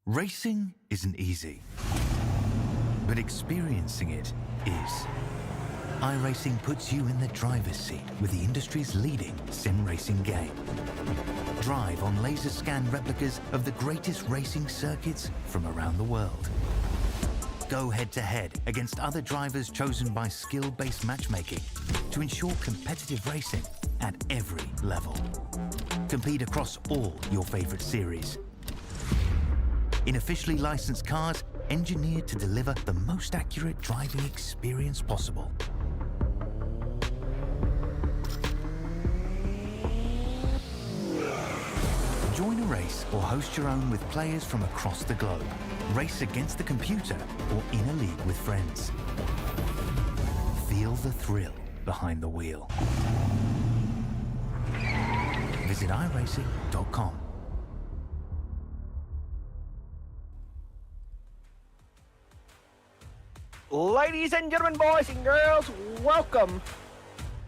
Racing isn't easy, but experiencing it is. iRacing puts you in the driver's seat with the industry's leading sim racing game. Drive on laser scan replicas of the greatest racing circuits from around the world. Go head-to-head against other drivers chosen by skill-based matchmaking to ensure competitive racing at every level. Compete across all your favorite series. In officially licensed cars, engineered to deliver the most accurate driving experience possible. Join a race or host your own with players from across the globe. Race against the computer or in a league with friends. Feel the thrill behind the wheel. Visit iRacing.com. Ladies and gentlemen, boys and girls, welcome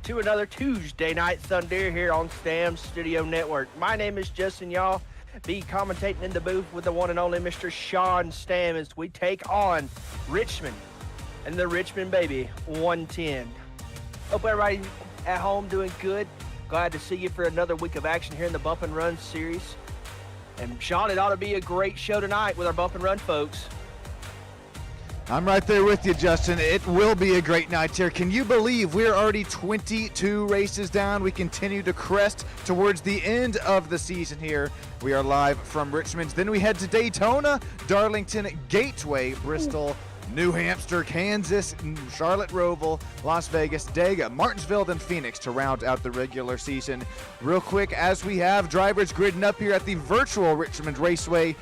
to another Tuesday Night Thunder here on STAM Studio Network. My name is Justin, y'all. Be commentating in the booth with the one and only Mr. Sean Stam as we take on Richmond and the Richmond Baby 110. Hope everybody at home doing good. Glad to see you for another week of action here in the Bump and Run series. And Sean, it ought to be a great show tonight with our Bump and Run folks. I'm right there with you, Justin. It will be a great night here. Can you believe we're already 22 races down? We continue to crest towards the end of the season here. We are live from Richmond. Then we head to Daytona, Darlington, Gateway, Bristol, New Hampshire, Kansas, Charlotte Roval, Las Vegas, Dega, Martinsville, and Phoenix to round out the regular season. Real quick, as we have drivers gridding up here at the virtual Richmond Raceway.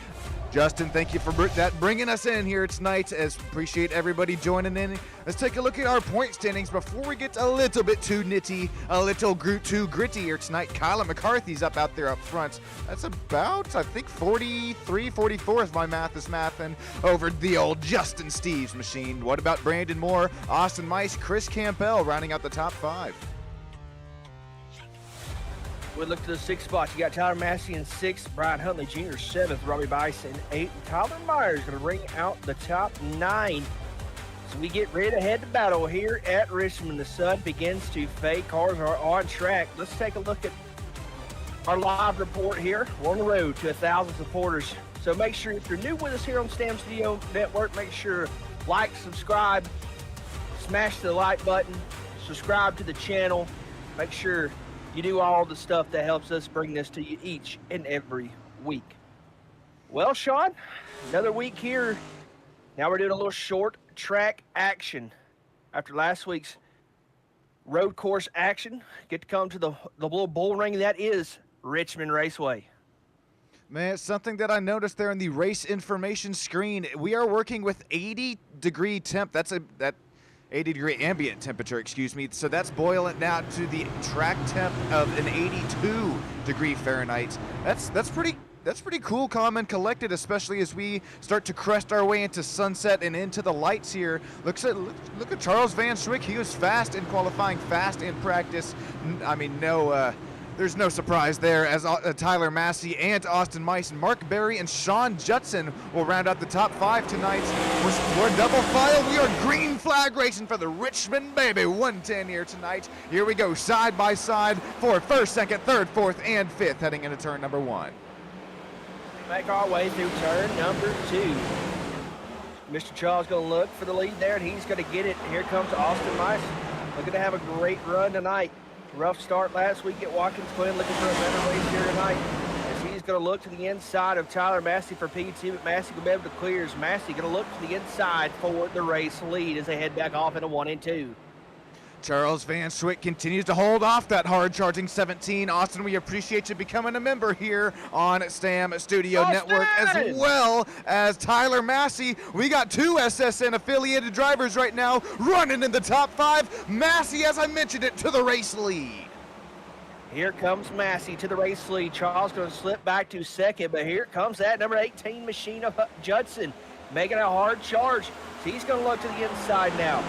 Justin, thank you for bringing us in here tonight. Appreciate everybody joining in. Let's take a look at our point standings before we get a little bit too nitty, a little too gritty here tonight. Kyla McCarthy's up there up front. That's about, I think, 43, 44 if my math is mathing over the old Justin Steves machine. What about Brandon Moore, Austin Mice, Chris Campbell rounding out the top 5? We look to the 6th spot. You got Tyler Massey in 6th, Brian Huntley Jr. 7th, Robbie Bice in 8th, and Tyler Myers going to ring out the top 9. So we get ready to head to battle here at Richmond. The sun begins to fade. Cars are on track. Let's take a look at our live report here. We're on the road to 1,000 supporters. So make sure if you're new with us here on STAM Studio Network, make sure like, subscribe, smash the like button, subscribe to the channel. Make sure you do all the stuff that helps us bring this to you each and every week. Well, Sean, another week here. Now we're doing a little short track action. After last week's road course action, get to come to the little bull ring that is Richmond Raceway. Man, something that I noticed there in the race information screen, we are working with 80-degree temp. That's that 80-degree ambient temperature, excuse me. So that's boiling down to the track temp of an 82-degree Fahrenheit. That's pretty cool, calm, and collected, especially as we start to crest our way into sunset and into the lights here. Look at Charles Van Schwick. He was fast in qualifying, fast in practice. I mean, there's no surprise there as Tyler Massey and Austin Mice and Mark Berry and Sean Judson will round out the top 5 tonight. We're double file. We are green flag racing for the Richmond Baby 110 here tonight. Here we go, side by side for 1st, 2nd, 3rd, 4th, and 5th heading into turn number 1. Make our way through turn number 2. Mr. Charles going to look for the lead there, and he's going to get it. Here comes Austin Mice. Looking to have a great run tonight. Rough start last week at Watkins Glen, looking for a better race here tonight. As he's going to look to the inside of Tyler Massey for P2, but Massey will be able to clear. As Massey going to look to the inside for the race lead as they head back off into 1 and 2. Charles Van Schwick continues to hold off that hard-charging 17. Austin, we appreciate you becoming a member here on STAM Studio Network, as well as Tyler Massey. We got 2 SSN-affiliated drivers right now running in the top 5. Massey, as I mentioned it, to the race lead. Here comes Massey to the race lead. Charles going to slip back to 2nd, but here comes that number 18 machine of Judson, making a hard charge. So he's going to look to the inside now.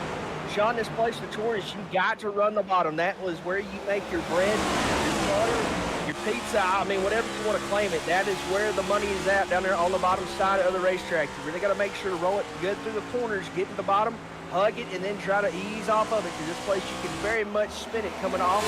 Sean, this place notorious, you got to run the bottom. That was where you make your bread, your butter, your pizza, I mean, whatever you you want to claim it. That is where the money is at, down there on the bottom side of the racetrack. You really got to make sure to roll it good through the corners, get to the bottom, hug it, and then try to ease off of it, because this place you can very much spin it coming off.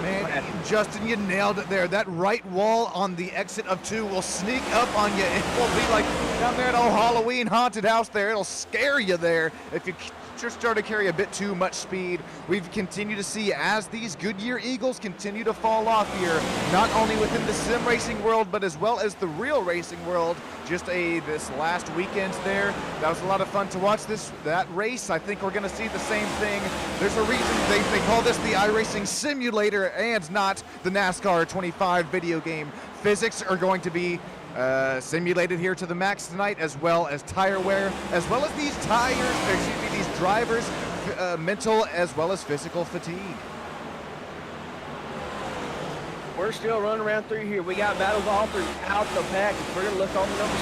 Man, Justin, you nailed it there. That right wall on the exit of 2 will sneak up on you. It will be like down there at old Halloween haunted house there. It'll scare you there if you just start to carry a bit too much speed. We've continued to see as these Goodyear Eagles continue to fall off here, not only within the sim racing world, but as well as the real racing world. Just this last weekend there, that was a lot of fun to watch that race. I think we're going to see the same thing. There's a reason they call this the iRacing simulator and not the NASCAR 25 video game. Physics are going to be simulated here to the max tonight, as well as tire wear, as well as these these drivers' mental as well as physical fatigue. We're still running around through here. We got battles all throughout the package. We're going to look on the number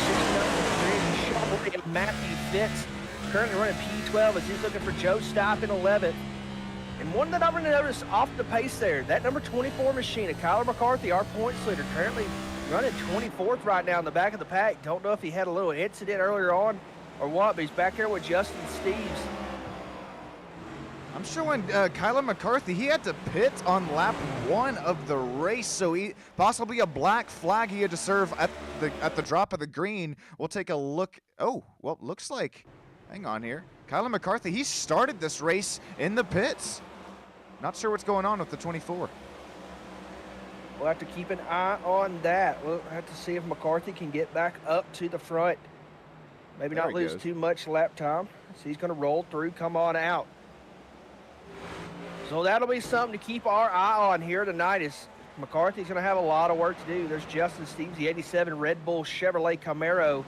69. Matthew Fitz currently running P12 as he's looking for Joe Stipe in 11th. And one that I'm going to notice off the pace there, that number 24 machine of Kyler McCarthy, our points leader, currently running 24th right now in the back of the pack. Don't know if he had a little incident earlier on or what, but he's back there with Justin Steves. I'm showing Kyler McCarthy, he had to pit on lap 1 of the race, so possibly a black flag he had to serve at the drop of the green. We'll take a look. Oh, well, looks like, hang on here. Kyler McCarthy, he started this race in the pits. Not sure what's going on with the 24. We'll have to keep an eye on that. We'll have to see if McCarthy can get back up to the front. Maybe There not he lose goes. too much lap time. So he's going to roll through, come on out. So that'll be something to keep our eye on here tonight. Is McCarthy's going to have a lot of work to do. There's Justin Steves, the 87 Red Bull Chevrolet Camaro.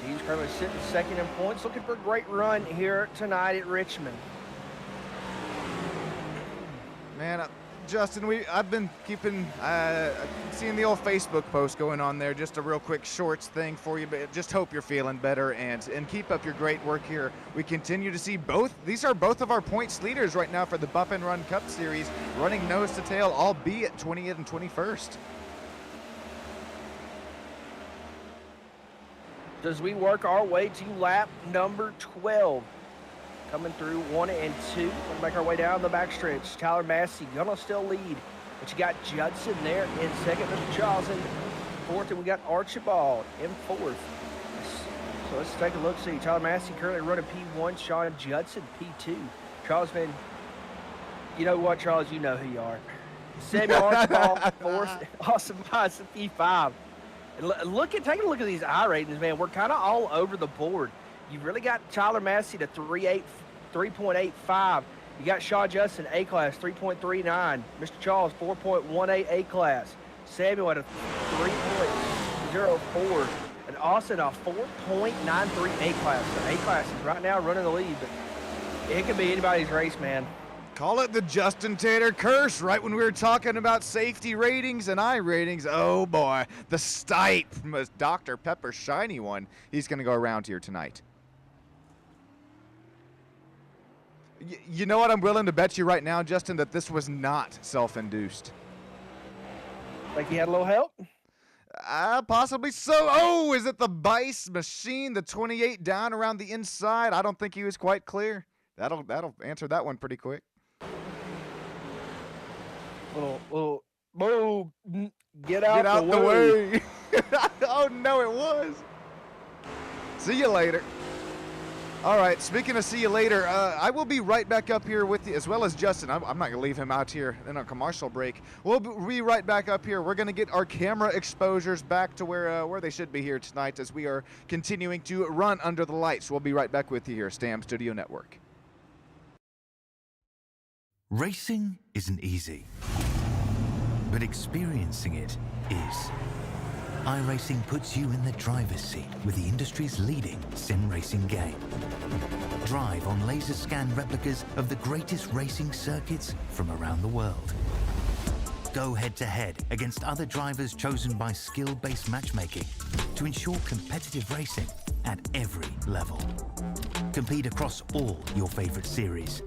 He's currently sitting second in points, looking for a great run here tonight at Richmond. Man, Justin, I've been keeping seeing the old Facebook post going on there. Just a real quick shorts thing for you, but just hope you're feeling better and keep up your great work here. We continue to see these are both of our points leaders right now for the Buff and Run Cup Series, running nose to tail, albeit 20th and 21st. As we work our way to lap number 12. Coming through 1 and 2. We'll make our way down the backstretch. Tyler Massey gonna still lead. But you got Judson there in second. Mr. Charles in fourth. And we got Archibald in fourth. So let's take a look. See, Tyler Massey currently running P1. Sean Judson P2. Charles been, you know what, Charles? You know who you are. Samuel Archibald fourth. Awesome Miles P5. And take a look at these I ratings, man. We're kind of all over the board. You really got Tyler Massey to 3.85. You got Shaw Justin A-class 3.39. Mr. Charles 4.18 A-class. Samuel at a 3.04. And Austin a 4.93 A-class. So A-class is right now running the lead, but it could be anybody's race, man. Call it the Justin Taylor curse, right when we were talking about safety ratings and I ratings. Oh boy, the Stipe from his Dr. Pepper shiny one. He's going to go around here tonight. You know what? I'm willing to bet you right now, Justin, that this was not self-induced. Like he had a little help? Possibly so. Oh, is it the Bice machine, the 28 down around the inside? I don't think he was quite clear. That'll answer that one pretty quick. Little move. Get out the way. Oh, no, it was. See you later. All right, speaking of see you later, I will be right back up here with you, as well as Justin. I'm not going to leave him out here in a commercial break. We'll be right back up here. We're going to get our camera exposures back to where they should be here tonight as we are continuing to run under the lights. We'll be right back with you here, Stam Studio Network. Racing isn't easy, but experiencing it is. iRacing puts you in the driver's seat with the industry's leading sim racing game. Drive on laser scan replicas of the greatest racing circuits from around the world. Go head-to-head against other drivers chosen by skill-based matchmaking to ensure competitive racing at every level. Compete across all your favorite series.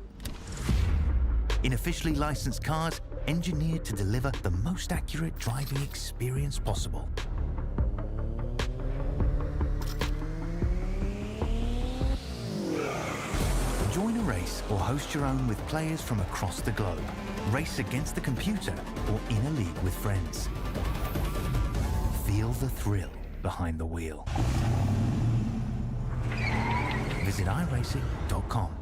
In officially licensed cars engineered to deliver the most accurate driving experience possible. Join a race or host your own with players from across the globe. Race against the computer or in a league with friends. Feel the thrill behind the wheel. Visit iRacing.com.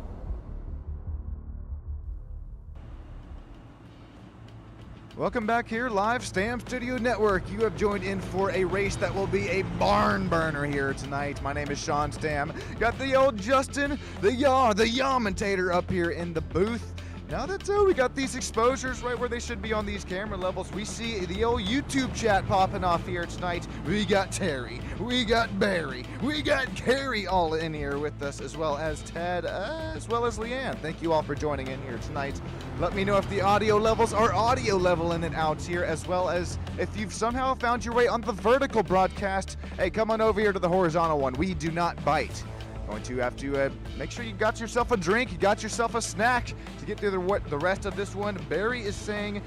Welcome back here, live Stam Studio Network. You have joined in for a race that will be a barn burner here tonight. My name is Sean Stam. Got the old Justin, the Yamentator up here in the booth. Now that we got these exposures right where they should be on these camera levels, we see the old YouTube chat popping off here tonight. We got Terry, we got Barry, we got Carrie all in here with us, as well as Ted, as well as Leanne. Thank you all for joining in here tonight. Let me know if the audio levels are audio leveling it out here, as well as if you've somehow found your way on the vertical broadcast. Hey, come on over here to the horizontal one. We do not bite. Going to have to make sure you got yourself a drink, you got yourself a snack to get through the rest of this one. Barry is saying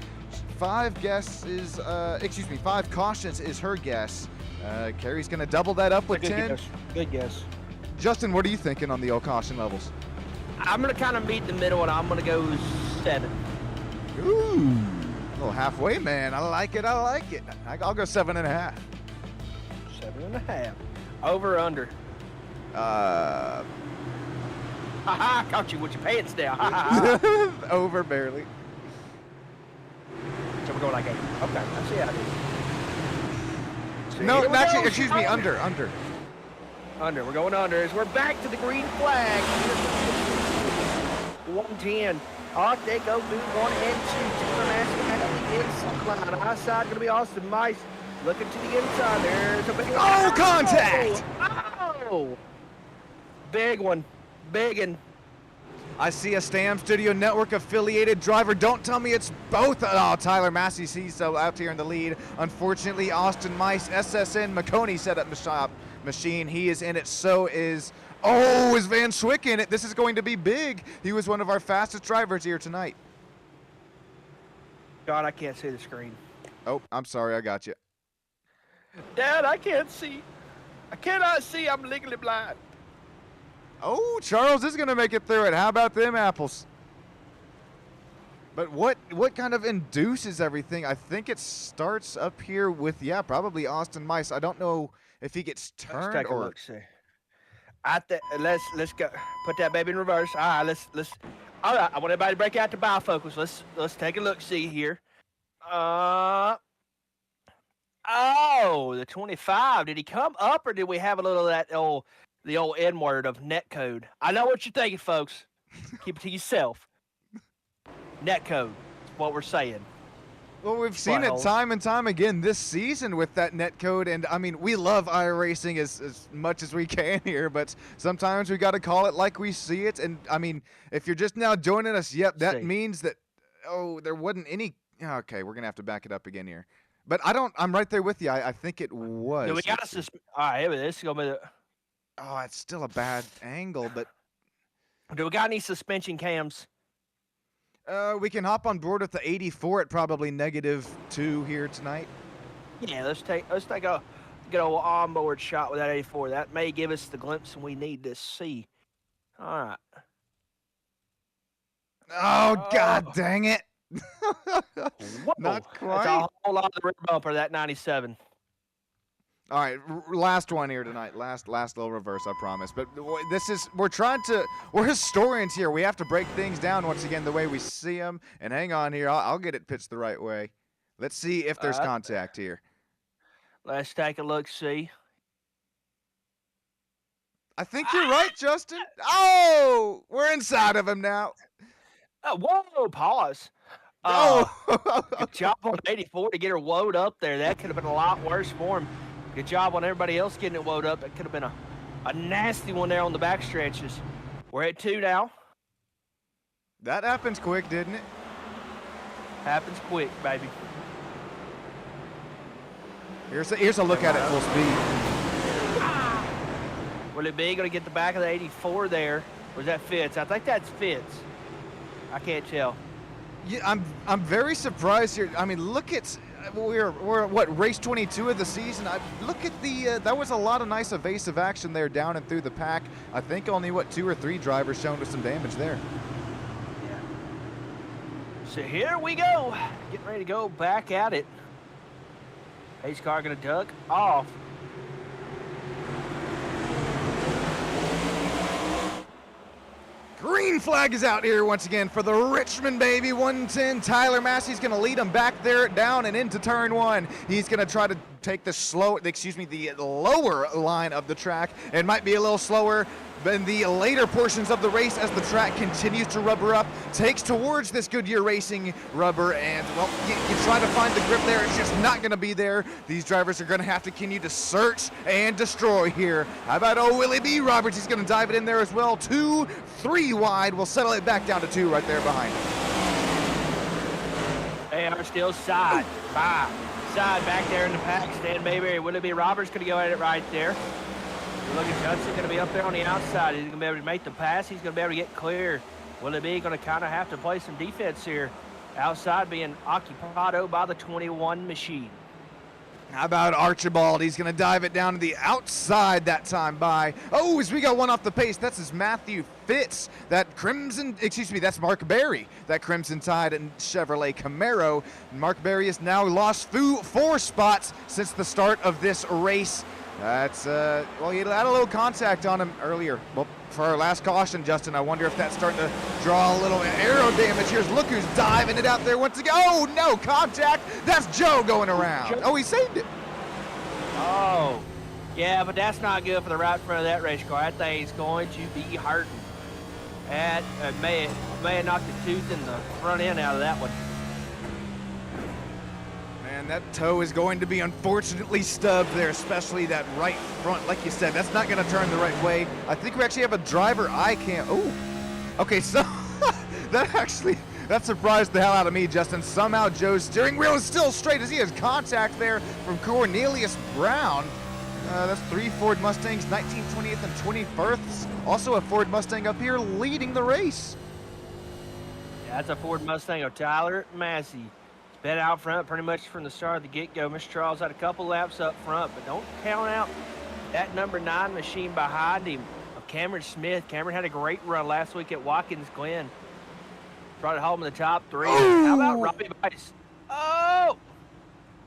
5 cautions is her guess. Carrie's going to double that up with 10. Guess. Good guess. Justin, what are you thinking on the old caution levels? I'm going to kind of meet in the middle, and I'm going to go 7. Ooh, a little halfway, man. I like it. I'll go 7.5. 7.5. Over or under? Caught you with your pants down. Over barely. So we're going like 8. Okay, I see how it is. No, actually, excuse me, under. Under, we're going under as we're back to the green flag. 110. Off they go, move 1 and 2. Taylor Massey at the inside line. Outside going to be Austin Mice. Looking to the inside. There's a big one. Oh, contact! Oh! Big one. Big one. I see a Stam Studio Network affiliated driver. Don't tell me it's both. Oh, Tyler Massey sees so out here in the lead. Unfortunately, Austin Mice, SSN McConey setup machine. He is in it. So is Van Schwick in it. This is going to be big. He was one of our fastest drivers here tonight. God, I can't see the screen. Oh, I'm sorry. I got you. Dad, I can't see. I cannot see. I'm legally blind. Oh, Charles is going to make it through it. How about them apples? But what kind of induces everything? I think it starts up here with, probably Austin Mice. I don't know if he gets turned. Let's take a look, see. Let's go. Put that baby in reverse. All right, let's. All right, I want everybody to break out to bifocals. Let's take a look, see here. Oh, the 25. Did he come up, or did we have a little of that the old N word of netcode? I know what you're thinking, folks. Keep it to yourself. Netcode is what we're saying. Well, we've seen it time and time again this season with that netcode, and I mean, we love iRacing as much as we can here, but sometimes we got to call it like we see it. And I mean, if you're just now joining us, that means that there wasn't any. Okay, we're gonna have to back it up again here. But I'm right there with you. I think it was. Do we got to all right, this is gonna be the. Oh, it's still a bad angle, but. Do we got any suspension cams? We can hop on board with the 84 at probably -2 here tonight. Yeah, let's take a good old onboard shot with that 84. That may give us the glimpse we need to see. All right. Oh, God dang it. Not quite. That's a whole lot of the rear bumper, that 97. All right, last one here tonight. Last little reverse, I promise. But we're historians here. We have to break things down once again the way we see them. And hang on here, I'll get it pitched the right way. Let's see if there's contact here. Let's take a look, see. I think you're right, Justin. Oh, we're inside of him now. Whoa, pause. Good job on 84 to get her woed up there. That could have been a lot worse for him. Good job on everybody else getting it woed up. It could have been a nasty one there on the back stretches. We're at 2 now. That happens quick, didn't it? Happens quick, baby. Here's a look at it full speed. Will it be going to get the back of the 84 there? Or is that Fitz? I think that's Fitz. I can't tell. Yeah, I'm very surprised here. I mean, look at we're what, race 22 of the season. Look at the that was a lot of nice evasive action there down and through the pack. I think only what 2 or 3 drivers shown with some damage there. Yeah. So here we go, getting ready to go back at it. Pace car gonna duck off. Green flag is out here once again for the Richmond baby. 110. Tyler Massey's going to lead him back there down and into turn 1. He's going to try to take the lower line of the track. It might be a little slower than the later portions of the race as the track continues to rubber up, takes towards this Goodyear Racing rubber, and well, you try to find the grip there, it's just not going to be there. These drivers are going to have to continue to search and destroy here. How about Willie B. Roberts? He's going to dive it in there as well. 2, 3 wide. We'll settle it back down to 2 right there behind him. They are still side by side back there in the pack. Stan Mayberry, Willie B. Roberts going to go at it right there. Look at Judson going to be up there on the outside. He's going to be able to make the pass. He's going to be able to get clear. Willie B going to kind of have to play some defense here. Outside being occupado by the 21 machine. How about Archibald? He's going to dive it down to the outside that time by. Oh, as we got one off the pace, that's his Matthew Fitz. That's Mark Berry. That Crimson Tide and Chevrolet Camaro. Mark Berry has now lost 4 spots since the start of this race. That's, well, he had a little contact on him earlier. Well, for our last caution, Justin, I wonder if that's starting to draw a little aero damage. Here's look who's diving it out there once again. Oh, no, contact. That's Joe going around. Oh, he saved it. Oh, yeah, but that's not good for the right front of that race car. That thing's going to be hurting. That may have knocked the tooth in the front end out of that one. And that toe is going to be unfortunately stubbed there, especially that right front. Like you said, that's not going to turn the right way. I think we actually have a driver eye cam. Oh, okay, so that surprised the hell out of me, Justin. Somehow Joe's steering wheel is still straight as he has contact there from Cornelius Brown. That's 3 Ford Mustangs, 19th, 20th, and 21st. Also a Ford Mustang up here leading the race. Yeah, that's a Ford Mustang of Tyler Massey. Been out front pretty much from the start of the get-go. Mr. Charles had a couple laps up front, but don't count out that number 9 machine behind him of Cameron Smith. Cameron had a great run last week at Watkins Glen. Brought it home in the top 3. Ooh. How about Robbie Bice? Oh!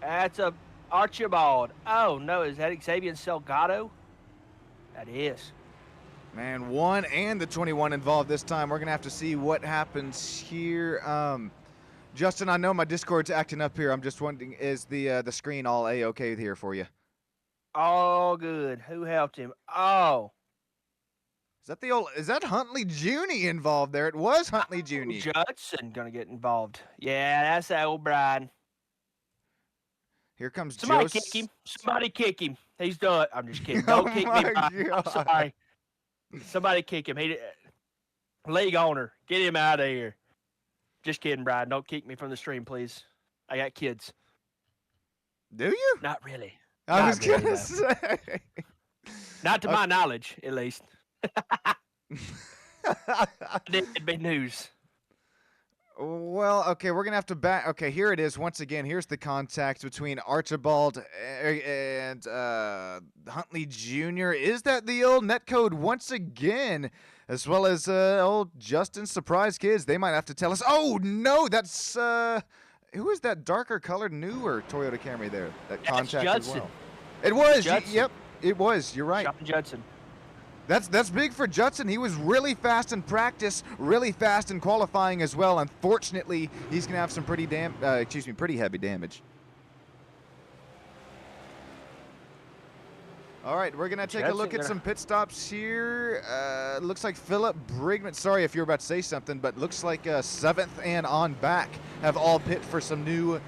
That's a Archibald. Oh, no, is that Xavier Salgado? That is. Man, 1 and the 21 involved this time. We're going to have to see what happens here. Justin, I know my Discord's acting up here. I'm just wondering, is the screen all A-okay here for you? All good. Who helped him? Oh. Is that Huntley Juni involved there? It was Huntley Juni. Judson gonna get involved. Yeah, that's that old Brian. Here comes Somebody kick him. Somebody kick him. He's done. I'm just kidding. Don't kick me. I'm sorry. Somebody kick him. League owner. Get him out of here. Just kidding, Brian. Don't kick me from the stream, please. I got kids. Do you? Not really. I was going to say. Not to my knowledge, at least. It'd be news. Well, okay, we're going to have to back. Okay, here it is once again. Here's the contact between Archibald and Huntley Jr. Is that the old netcode once again? As well as old Justin's surprise kids. They might have to tell us. Oh, no, that's who is that darker colored newer Toyota Camry there? That contact as well. It was. Yep, it was. You're right. John Judson. That's big for Judson. He was really fast in practice, really fast in qualifying as well. Unfortunately, he's going to have some pretty heavy damage. All right, we're going to take a look at some pit stops here. Looks like Philip Brigman. Sorry if you were about to say something, but looks like 7th and on back have all pit for some new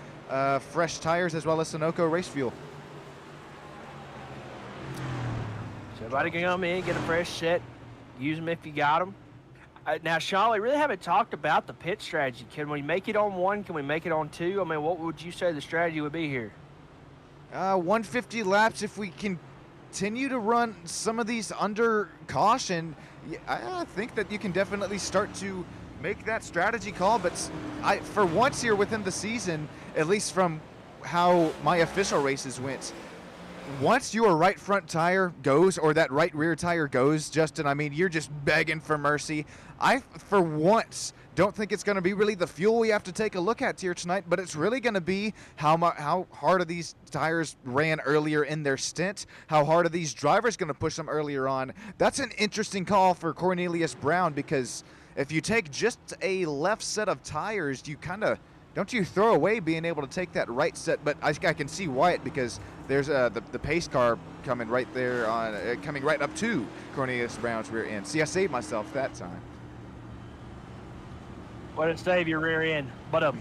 fresh tires as well as Sunoco race fuel. So everybody can come in, get a fresh set, use them if you got them. Now, Sean, we really haven't talked about the pit strategy. Can we make it on 1? Can we make it on 2? I mean, what would you say the strategy would be here? 150 laps if we can continue to run some of these under caution. I think that you can definitely start to make that strategy call. But for once here within the season, at least from how my official races went, once your right front tire goes or that right rear tire goes, Justin, I mean, you're just begging for mercy. I, for once, don't think it's going to be really the fuel we have to take a look at here tonight, but it's really going to be how hard are these tires ran earlier in their stint, how hard are these drivers going to push them earlier on. That's an interesting call for Cornelius Brown, because if you take just a left set of tires, you kind of, don't you throw away being able to take that right set? But I can see Wyatt, because there's the pace car coming right there on coming right up to Cornelius Brown's rear end. See, I saved myself that time. Way to save your rear end, but I'm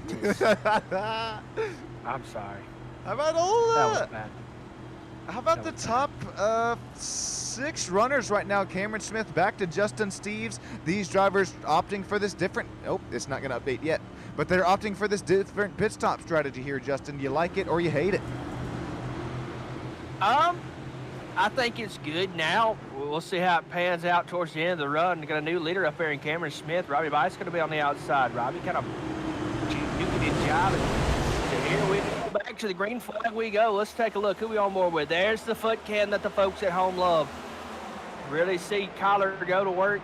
sorry. How about all That was bad. How about the top 6 runners right now? Cameron Smith back to Justin Steves. These drivers opting for this different, oh, it's not going to update yet, but they're opting for this different pit stop strategy here, Justin. You like it or you hate it? I think it's good now. We'll see how it pans out towards the end of the run. Got a new leader up there in Cameron Smith. Robbie Bice going to be on the outside. Robbie kind of juking and jiving. So here we go. Back to the green flag we go. Let's take a look. Who we on board with? There's the foot can that the folks at home love. Really see Kyler go to work.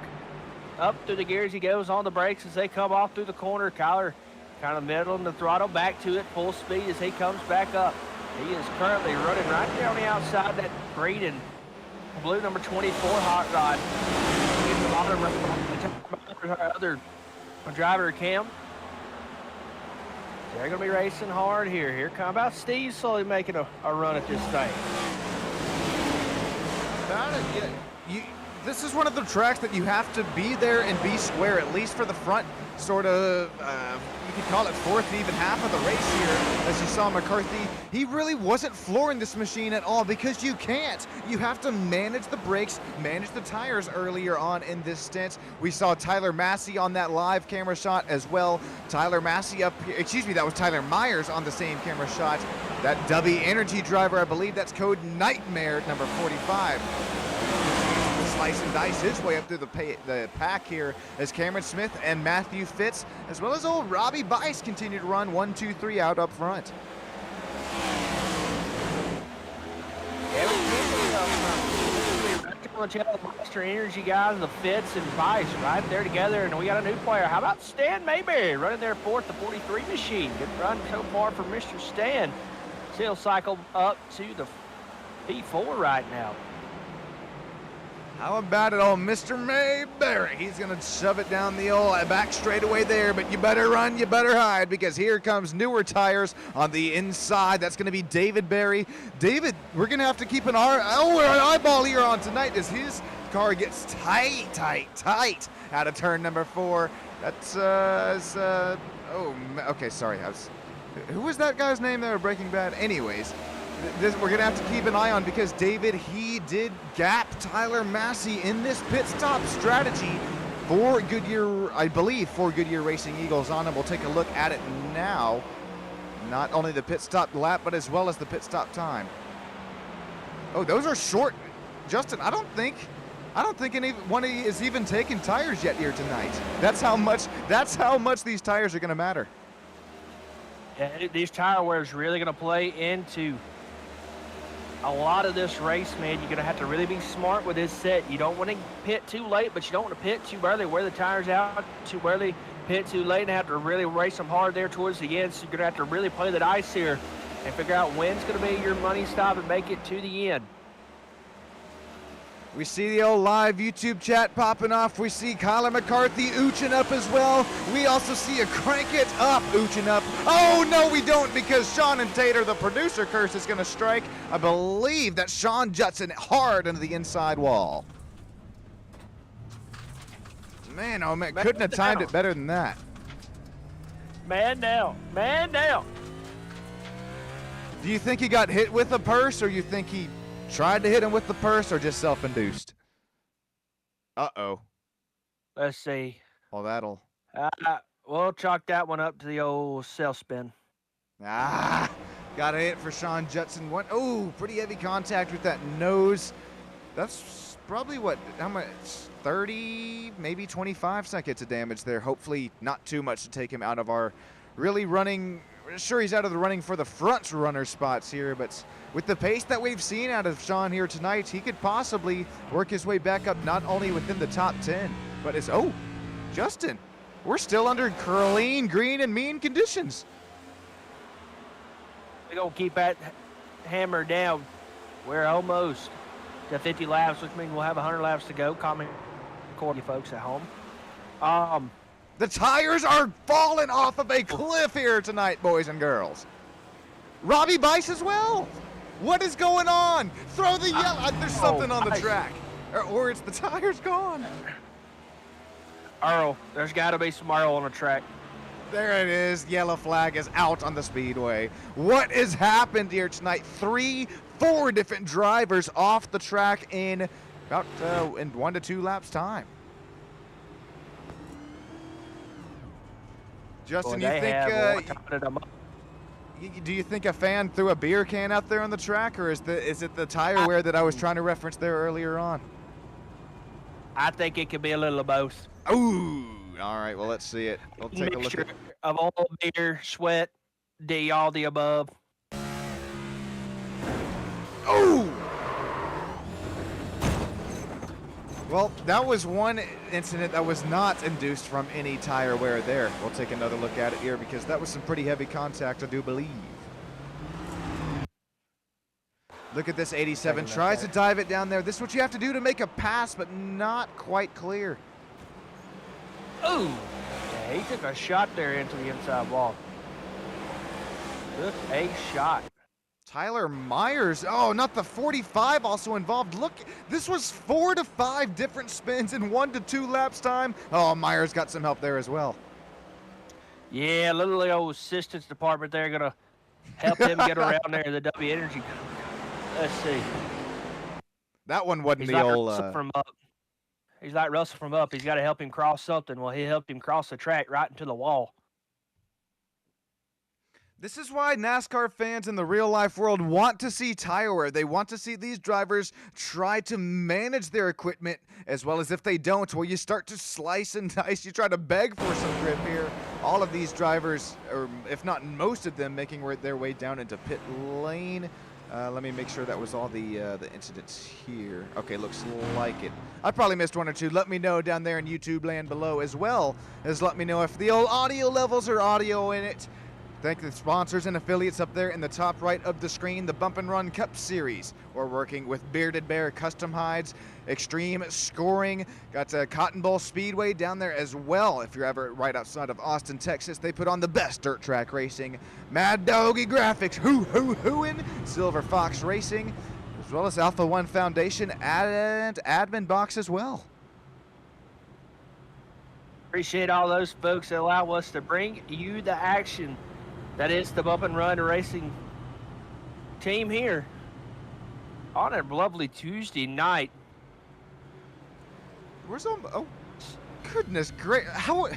Up through the gears he goes, on the brakes as they come off through the corner. Kyler kind of middling the throttle, back to it, full speed as he comes back up. He is currently running right there on the outside, that green and blue number 24 hot rod. Our other driver, Cam. They're going to be racing hard here. Here come about Steve slowly making a run at this thing. About it, yeah. This is one of the tracks that you have to be there and be square, at least for the front sort of, you could call it fourth, even half of the race here. As you saw McCarthy, he really wasn't flooring this machine at all, because you can't. You have to manage the brakes, manage the tires earlier on in this stint. We saw Tyler Massey on that live camera shot as well. Tyler Massey up here, excuse me, that was Tyler Myers on the same camera shot. That W Energy driver, I believe that's code Nightmare, number 45. Slice and dice his way up through the pack here as Cameron Smith and Matthew Fitz, as well as old Robbie Bice, continue to run 1, 2, 3 out up front. Monster Energy guys, the Fitz and Bice right there together, and we got a new player. How about Stan Mayberry running there fourth, the 43 machine. Good run so far for Mr. Stan. He'll cycle up to the P4 right now. How about it, old Mr. Mayberry? He's going to shove it down the old back straightaway there, but you better run, you better hide, because here comes newer tires on the inside. That's going to be David Berry. David, we're going to have to keep an eyeball here on tonight as his car gets tight out of turn number 4. That's, oh, okay, sorry. Who was that guy's name there, Breaking Bad? Anyways. This we're going to have to keep an eye on, because David, he did gap Tyler Massey in this pit stop strategy for Goodyear, I believe, for Goodyear Racing Eagles on him. We'll take a look at it now. Not only the pit stop lap, but as well as the pit stop time. Oh, those are short. Justin, I don't think anyone is even taking tires yet here tonight. That's how much these tires are going to matter. Yeah, these tire wear is really going to play into a lot of this race, man. You're going to have to really be smart with this set. You don't want to pit too late, but you don't want to pit too early. Wear the tires out too early, pit too late, and have to really race them hard there towards the end. So you're going to have to really play the dice here and figure out when's going to be your money stop and make it to the end. We see the old live YouTube chat popping off. We see Kyler McCarthy ooching up as well. We also see a Crank It Up ooching up. Oh, no, we don't, because Sean and Tater, the producer curse, is going to strike. I believe that Sean Judson hard into the inside wall. Man, oh, man, couldn't have timed it better than that. Man down. Man down. Do you think he got hit with a purse, or you think he tried to hit him with the purse, or just self-induced? Uh-oh. Let's see. Well, that'll... We'll chalk that one up to the old self-spin. Got a hit for Sean Judson. Oh, pretty heavy contact with that nose. That's probably what, how much, 30, maybe 25 seconds of damage there. Hopefully not too much to take him out of our really running. Sure, he's out of the running for the front runner spots here, but with the pace that we've seen out of Sean here tonight, he could possibly work his way back up not only within the top 10, but it's, oh, Justin, we're still under clean, green, and mean conditions. We're going to keep that hammer down. We're almost to 50 laps, which means we'll have 100 laps to go. Comment for you folks at home. The tires are falling off of a cliff here tonight, boys and girls. Robbie Bice as well. What is going on? Throw the yellow. There's something on the track. Or it's the tires gone. Earl, there's got to be some Earl on the track. There it is. Yellow flag is out on the speedway. What has happened here tonight? 4 different drivers off the track in about in 1 to 2 laps time. Justin, you think? Do you think a fan threw a beer can out there on the track, or is it the tire wear that I was trying to reference there earlier on? I think it could be a little of both. Ooh, all right. Well, let's see it. We'll take a look at of all beer, sweat, all the above. Oh! Well, that was one incident that was not induced from any tire wear there. We'll take another look at it here because that was some pretty heavy contact, I do believe. Look at this 87. Tries to dive it down there. This is what you have to do to make a pass, but not quite clear. Ooh! Yeah, he took a shot there into the inside wall. Took a shot. Tyler Myers, oh, not the 45 also involved. Look, this was 4 to 5 different spins in 1 to 2 laps time. Oh, Myers got some help there as well. Yeah, a little old assistance department there gonna help him get around there. The W Energy. Let's see. That one wasn't He's the like old. Russell from up. He's like Russell from up. He's got to help him cross something. Well, he helped him cross the track right into the wall. This is why NASCAR fans in the real life world want to see tire wear. They want to see these drivers try to manage their equipment, as well as if they don't, well, you start to slice and dice. You try to beg for some grip here. All of these drivers, or if not most of them, making their way down into pit lane. Let me make sure that was all the incidents here. Okay, looks like it. I probably missed 1 or 2. Let me know down there in YouTube land below, as well as let me know if the old audio levels are audio in it. Thank the sponsors and affiliates up there in the top right of the screen. The Bump and Run Cup Series. We're working with Bearded Bear Custom Hides, Extreme Scoring. Got Cotton Bowl Speedway down there as well. If you're ever right outside of Austin, Texas, they put on the best dirt track racing. Mad Doggy Graphics, hooin'. Silver Fox Racing, as well as Alpha One Foundation and Admin Box as well. Appreciate all those folks that allow us to bring you the action. That is the Bump and Run Racing team here on a lovely Tuesday night. Where's all? Oh, goodness great! How?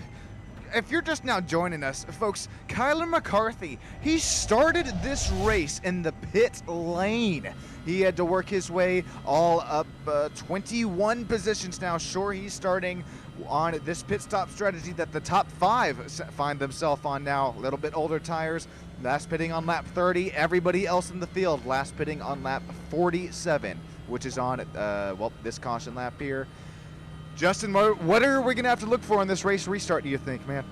If you're just now joining us, folks, Kyler McCarthy, he started this race in the pit lane. He had to work his way all up 21 positions now. Sure, he's starting on this pit stop strategy that the top 5 find themselves on now. A little bit older tires. Last pitting on lap 30. Everybody else in the field last pitting on lap 47, which is on well, this caution lap here. Justin, what are we going to have to look for in this race restart, do you think, man?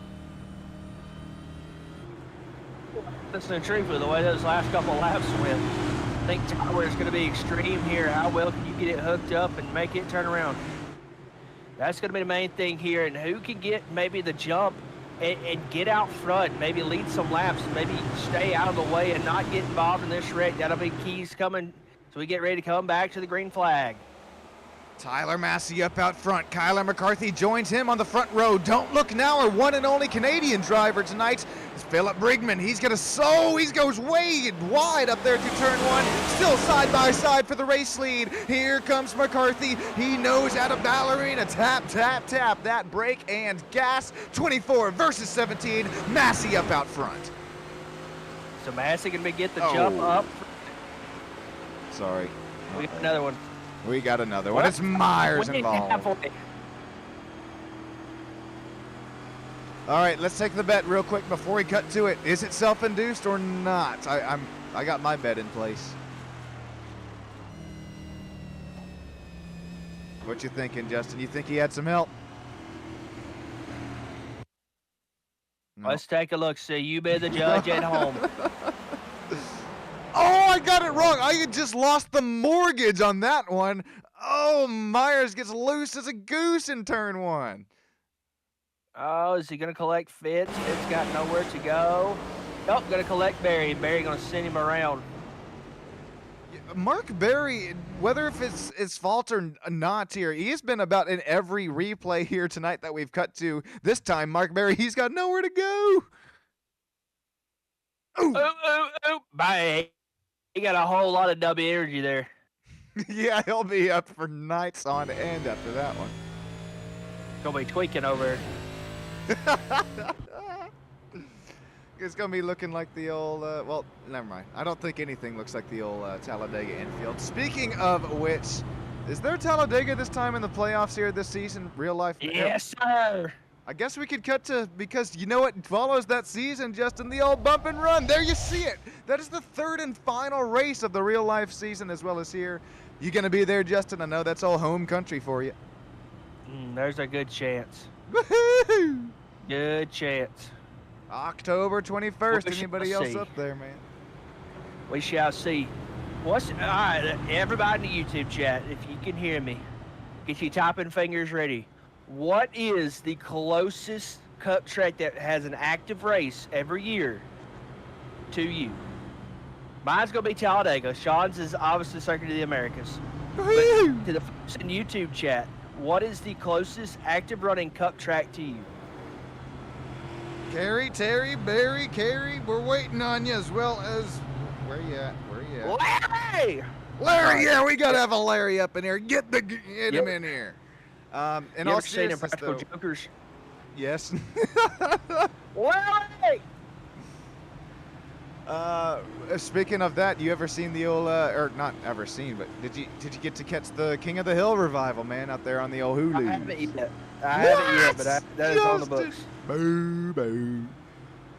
That's the truth with the way those last couple of laps went. I think tire wear is going to be extreme here. How well can you get it hooked up and make it turn around? That's going to be the main thing here. And who can get maybe the jump and get out front, maybe lead some laps, maybe stay out of the way and not get involved in this wreck. That'll be keys coming so we get ready to come back to the green flag. Tyler Massey up out front. Kyler McCarthy joins him on the front row. Don't look now, our one and only Canadian driver tonight is Philip Brigman. He's going to he goes way wide up there through turn 1. Still side by side for the race lead. Here comes McCarthy. He knows how to ballerina. Tap, tap, tap. That brake and gas. 24 versus 17. Massey up out front. So Massey going to get the jump up. Sorry. We got another one. We got another one. It's Myers involved. All right, let's take the bet real quick before we cut to it. Is it self-induced or not? I got my bet in place. What you thinking, Justin? You think he had some help? No. Let's take a look. See, you be the judge at home. Oh, I got it wrong. I had just lost the mortgage on that one. Oh, Myers gets loose as a goose in turn 1. Oh, is he going to collect Fitz? Fitz got nowhere to go. Nope, going to collect Barry. Barry going to send him around. Mark Berry, whether if it's his fault or not here, he's been about in every replay here tonight that we've cut to. This time, Mark Berry, he's got nowhere to go. Ooh, ooh, ooh. Bye. He got a whole lot of W energy there. Yeah, he'll be up for nights on end after that one. Gonna be tweaking over. It's going to be looking like the old, well, never mind. I don't think anything looks like the old Talladega infield. Speaking of which, is there Talladega this time in the playoffs here this season, real life? Yes, sir. I guess we could cut to, because you know what follows that season, Justin, the old bump and run. There you see it. That is the 3rd and final race of the real life season as well as here. You going to be there, Justin? I know that's all home country for you. There's a good chance. Woohoo! Good chance. October 21st. Anybody else up there, man? We shall see. All right, everybody in the YouTube chat, if you can hear me, get your typing fingers ready. What is the closest cup track that has an active race every year to you? Mine's going to be Talladega. Sean's is obviously Circuit of the Americas. But to the folks in YouTube chat, what is the closest active running cup track to you? Terry, Barry, Carrie, we're waiting on you as well as... Where you at? Larry! Larry, yeah, we got to have a Larry up in here. Get him in here. And you all ever seen seriousness, Practical though, Jokers? yes. Larry! Speaking of that, you ever seen the old, or not ever seen, but did you get to catch the King of the Hill revival, man, out there on the old Hulu? I haven't yet. But that is on the books. Boo, boo.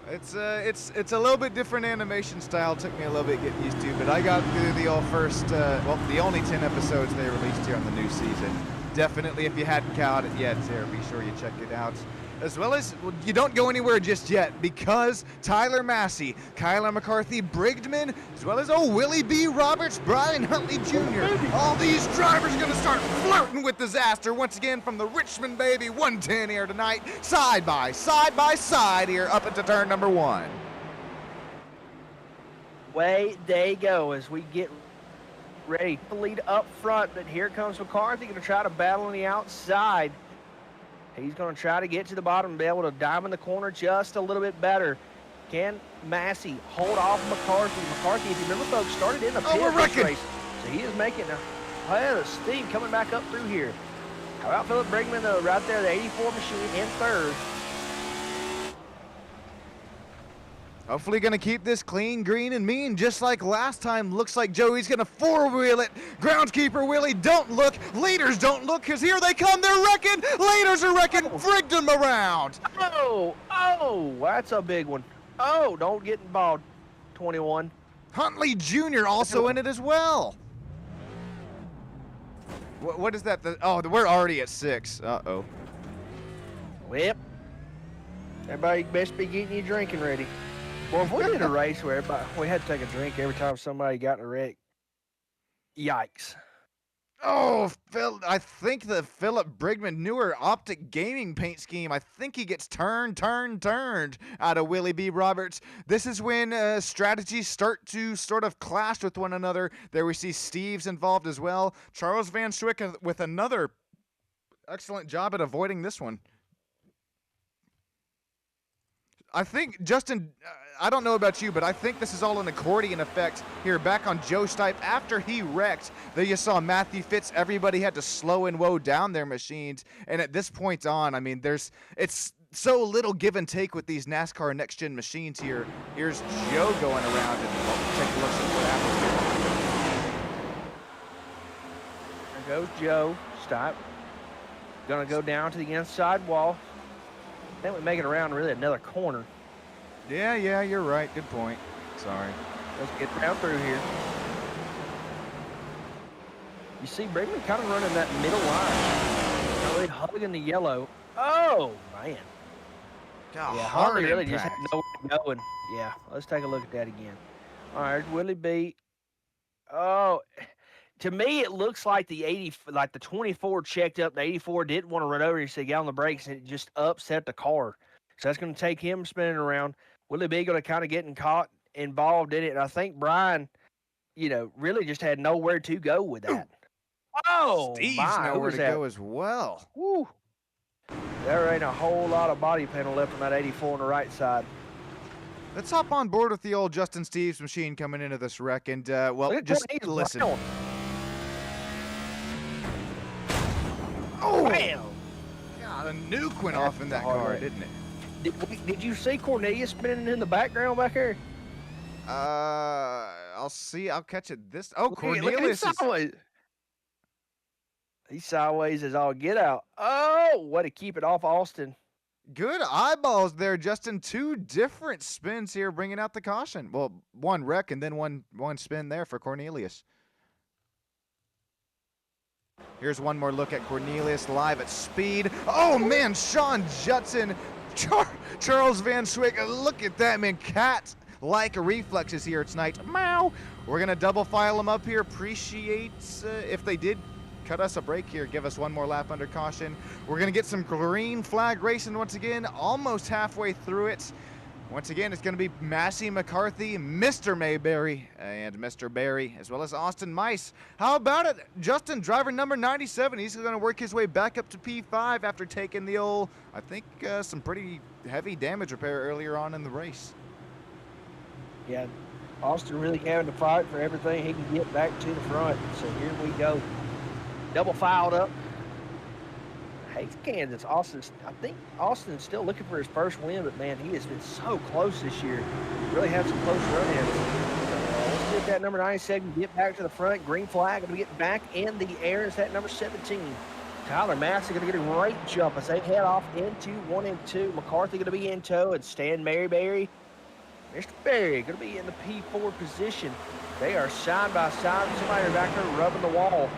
It's a little bit different animation style. Took me a little bit getting used to, but I got through the old first, well, the only 10 episodes they released here on the new season. Definitely, if you hadn't caught it yet, there, be sure you check it out. As well as, well, you don't go anywhere just yet, because Tyler Massey, Kyler McCarthy, Brigdman, as well as Willie B. Roberts, Brian Huntley Jr. All these drivers are going to start flirting with disaster once again from the Richmond Baby 110 here tonight, side by side here up into turn number 1. Way they go as we get ready to lead up front, but here comes McCarthy going to try to battle on the outside. He's going to try to get to the bottom and be able to diamond the corner just a little bit better. Can Massey hold off McCarthy? McCarthy, if you remember, folks, started in a pit race. So he is making a steam coming back up through here. How about Philip Brigman, though, right there, the 84 machine in 3rd. Hopefully going to keep this clean, green, and mean, just like last time. Looks like Joey's going to 4-wheel it. Groundskeeper Willie, don't look. Leaders don't look, because here they come. They're wrecking. Leaders are wrecking. Frigged them around. Oh, that's a big one. Oh, don't get involved, 21. Huntley Jr. also in it as well. What is that? Oh, we're already at 6. Uh-oh. Well, everybody best be getting your drinking ready. Well, if we did a race where we had to take a drink every time somebody got in a wreck, yikes. Oh, Phil, I think the Philip Brigman newer optic gaming paint scheme, I think he gets turned out of Willie B. Roberts. This is when strategies start to sort of clash with one another. There we see Steve's involved as well. Charles Van Schwick with another excellent job at avoiding this one. I think, Justin, I don't know about you, but I think this is all an accordion effect here back on Joe Stipe. After he wrecked, there you saw Matthew Fitz. Everybody had to slow and woe down their machines. And at this point on, I mean, it's so little give and take with these NASCAR next-gen machines here. Here's Joe going around and take a look at what happens here. goes Joe. Stop. Gonna go down to the inside wall. Then we make it around really another corner. Yeah, you're right. Good point. Sorry. Let's get around through here. You see Brigham kind of running that middle line. Really hugging the yellow. Oh, man. God, Yeah, hard Harley really just had impact. nowhere to go. And yeah, let's take a look at that again. All right, Willie B. Oh, to me, it looks like the 24 checked up. The 84 didn't want to run over. He said, "Get on the brakes," and it just upset the car. So that's going to take him spinning around. Willie B going to kind of getting caught involved in it. And I think Brian, really just had nowhere to go with that. Oh, Steve's my. nowhere to go as well. Woo. There ain't a whole lot of body panel left on that 84 on the right side. Let's hop on board with the old Justin Steve's machine coming into this wreck, and just listen. Oh, Bam. God, a nuke went off in that car, didn't it? Did you see Cornelius spinning in the background back here? I'll see. I'll catch it. Oh, Look at Cornelius him is. sideways. He's sideways as all get out. Oh, way to keep it off Austin. Good eyeballs there, Justin. Two different spins here, bringing out the caution. Well, one wreck and then one spin there for Cornelius. Here's one more look at Cornelius live at speed. Oh, man, Sean Judson, Charles Van Schwick. Look at that, man. Cat-like reflexes here tonight. Meow. We're going to double file them up here. Appreciate if they did cut us a break here, give us one more lap under caution. We're going to get some green flag racing once again, almost halfway through it. Once again, it's going to be Massey McCarthy, Mr. Mayberry, and Mr. Barry, as well as Austin Mice. How about it? Justin, driver number 97, he's going to work his way back up to P5 after taking the old, I think, some pretty heavy damage repair earlier on in the race. Yeah, Austin really having to fight for everything he can get back to the front. So here we go. Double filed up. Hey, Kansas. I think Austin's still looking for his first win, but man, he has been so close this year. Really had some close run-ins. Let's get that number 97, get back to the front. Green flag, going to get back in the air. Is that number 17? Tyler Massey going to get a great jump as they head off into 1 and 2. McCarthy going to be in tow, and Stan Mayberry. Mr. Barry going to be in the P4 position. They are side by side. Somebody back there rubbing the wall.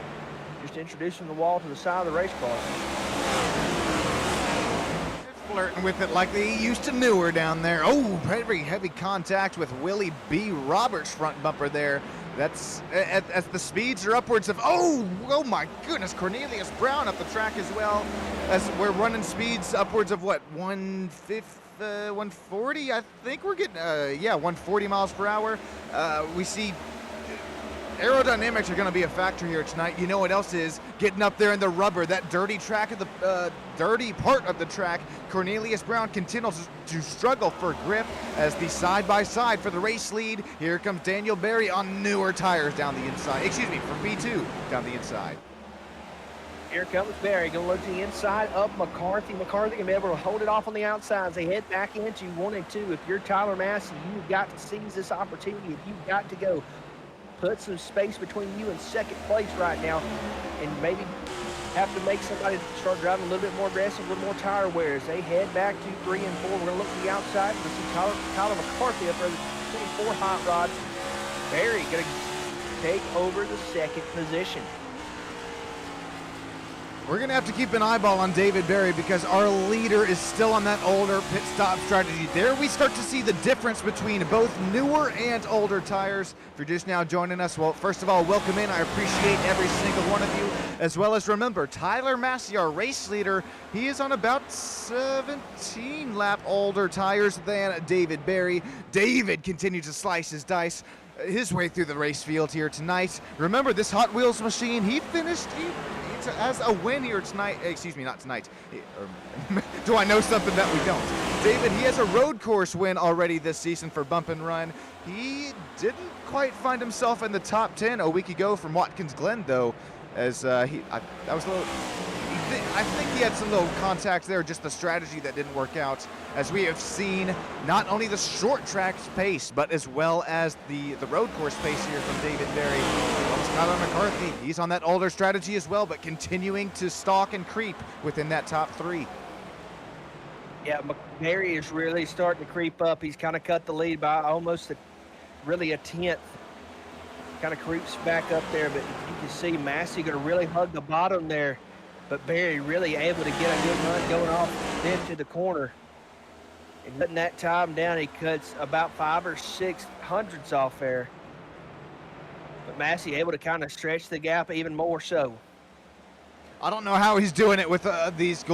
Just introducing the wall to the side of the race car. Flirting with it like they used to knew her down there. Oh, very heavy contact with Willie B. Roberts' front bumper there. That's as the speeds are upwards of, oh my goodness, Cornelius Brown up the track as well. As we're running speeds upwards of what, 140? I think we're getting, 140 miles per hour. We see aerodynamics are going to be a factor here tonight. You know what else is? Getting up there in the rubber, that dirty track of the dirty part of the track. Cornelius Brown continues to struggle for grip as the side-by-side for the race lead. Here comes Daniel Barry on newer tires down the inside. Excuse me, for P2 down the inside. Here comes Barry, going to look to the inside of McCarthy. McCarthy going to be able to hold it off on the outside as they head back into 1 and 2. If you're Tyler Massey, you've got to seize this opportunity. If you've got to go, put some space between you and second place right now, and maybe have to make somebody start driving a little bit more aggressive, a little more tire wear as they head back to 3 and 4. We're going to look to the outside. We'll see Tyler McCarthy up there, the 24 hot rod. Barry going to take over the second position. We're going to have to keep an eyeball on David Barry because our leader is still on that older pit stop strategy. There we start to see the difference between both newer and older tires. If you're just now joining us, well, first of all, welcome in. I appreciate every single one of you. As well as remember, Tyler Massey, our race leader, he is on about 17 lap older tires than David Barry. David continues to slice his dice his way through the race field here tonight. Remember, this Hot Wheels machine, he finished as a win here tonight. Excuse me, not tonight. Do I know something that we don't? David, he has a road course win already this season for Bump and Run. He didn't quite find himself in the top 10 a week ago from Watkins Glen, though, as I think he had some little contacts there, just the strategy that didn't work out, as we have seen not only the short track pace, but as well as the road course pace here from David Berry. Almost Tyler McCarthy, he's on that older strategy as well, but continuing to stalk and creep within that top 3. Yeah, Barry is really starting to creep up. He's kind of cut the lead by almost really a tenth. Kind of creeps back up there, but you can see Massey going to really hug the bottom there. But Barry really able to get a good run going off into the corner. And cutting that time down, he cuts about 5 or 6 hundredths off there. But Massey able to kind of stretch the gap even more so. I don't know how he's doing it with these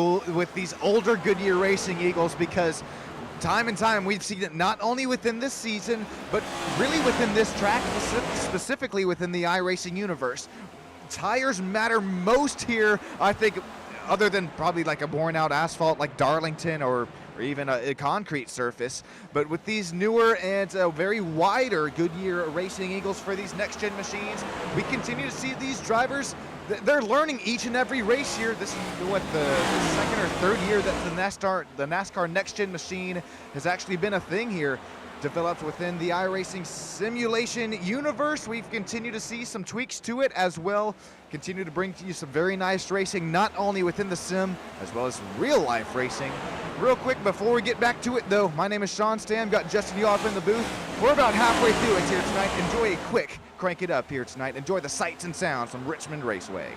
older Goodyear Racing Eagles, because time and time we've seen it not only within this season, but really within this track, specifically within the iRacing universe. Tires matter most here, I think, other than probably like a worn out asphalt like Darlington or even a concrete surface. But with these newer and very wider Goodyear Racing Eagles for these next gen machines, we continue to see these drivers. They're learning each and every race here. This is what the second or third year that the NASCAR Next Gen machine has actually been a thing here, developed within the iRacing simulation universe. We've continued to see some tweaks to it as well. Continue to bring to you some very nice racing, not only within the sim as well as real life racing. Real quick before we get back to it though, my name is Sean Stam, got Justin Yaw up in the booth. We're about halfway through it here tonight. Enjoy a quick crank it up here tonight. Enjoy the sights and sounds from Richmond Raceway.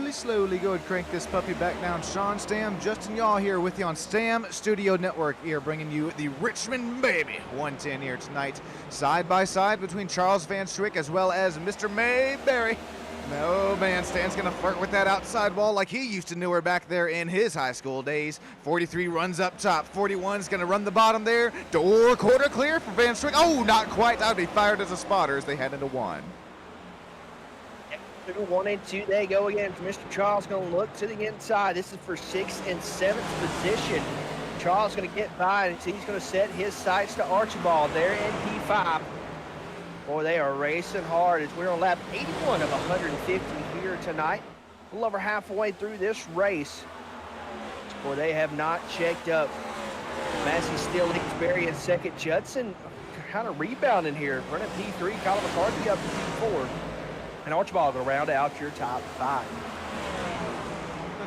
Slowly go and crank this puppy back down. Sean Stam, Justin Yaw here with you on Stam Studio Network here, bringing you the Richmond Baby 110 here tonight, side by side between Charles Van Strick as well as Mr. Mayberry. No man, Stan's gonna flirt with that outside wall like he used to know her back there in his high school days. 43 runs up top, 41's gonna run the bottom there. Door quarter clear for Van Strick. Oh, not quite. That would be fired as a spotter as they head into one. 1 and 2, they go again. Mr. Charles going to look to the inside. This is for 6th and 7th position. Charles going to get by, and he's going to set his sights to Archibald there in P5. Boy, they are racing hard as we're on lap 81 of 150 here tonight. A little over halfway through this race. Boy, they have not checked up. Massey still leads Barry in second. Judson kind of rebounding here. Running P3, Colin McCarthy up to P4. And Archibald will round out your top 5.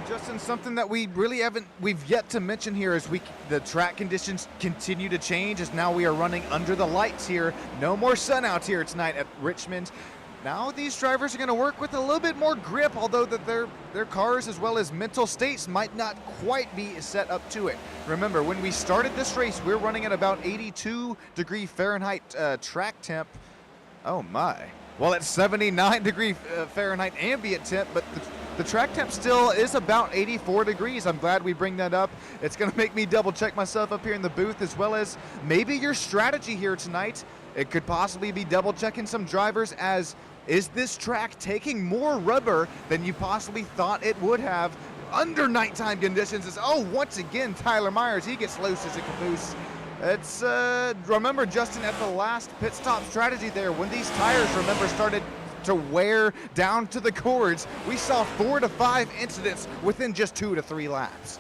Justin, something that we've yet to mention here is the track conditions continue to change as now we are running under the lights here. No more sun out here tonight at Richmond. Now these drivers are going to work with a little bit more grip, although that their cars as well as mental states might not quite be set up to it. Remember, when we started this race, we're running at about 82° Fahrenheit track temp. Oh my. Well, it's 79° Fahrenheit ambient temp, but the track temp still is about 84 degrees. I'm glad we bring that up. It's going to make me double check myself up here in the booth, as well as maybe your strategy here tonight. It could possibly be double checking some drivers, as is this track taking more rubber than you possibly thought it would have under nighttime conditions? Once again, Tyler Myers, he gets loose as a caboose. It's, remember, Justin, at the last pit stop strategy there, when these tires, remember, started to wear down to the cords, we saw 4 to 5 incidents within just 2 to 3 laps.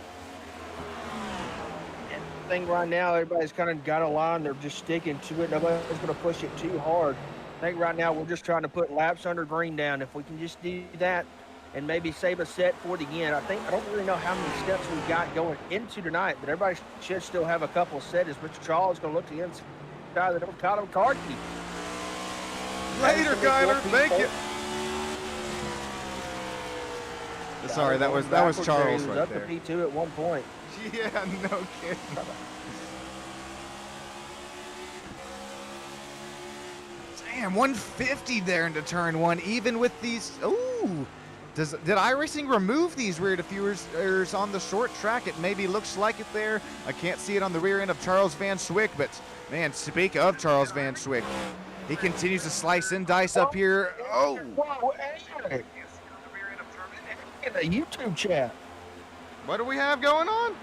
Thing right now, everybody's kind of got a line. They're just sticking to it. Nobody's going to push it too hard. I think right now we're just trying to put laps under green down. If we can just do that and maybe save a set for the end. I don't really know how many steps we've got going into tonight, but everybody should still have a couple of sets. Mr. Charles is going to look to the inside of the Kyler McCarthy. Later, Kyler. Thank you. Sorry, that was Charles right there. Up there. to P2 at one point. Yeah, no kidding. Damn, 150 there into turn one, even with these. Ooh, did iRacing remove these rear diffusers on the short track? It maybe looks like it there. I can't see it on the rear end of Charles Van Swick, but man, speak of Charles Van Swick, he continues to slice and dice up here. Oh, whoa, Eric. In the YouTube chat. What do we have going on?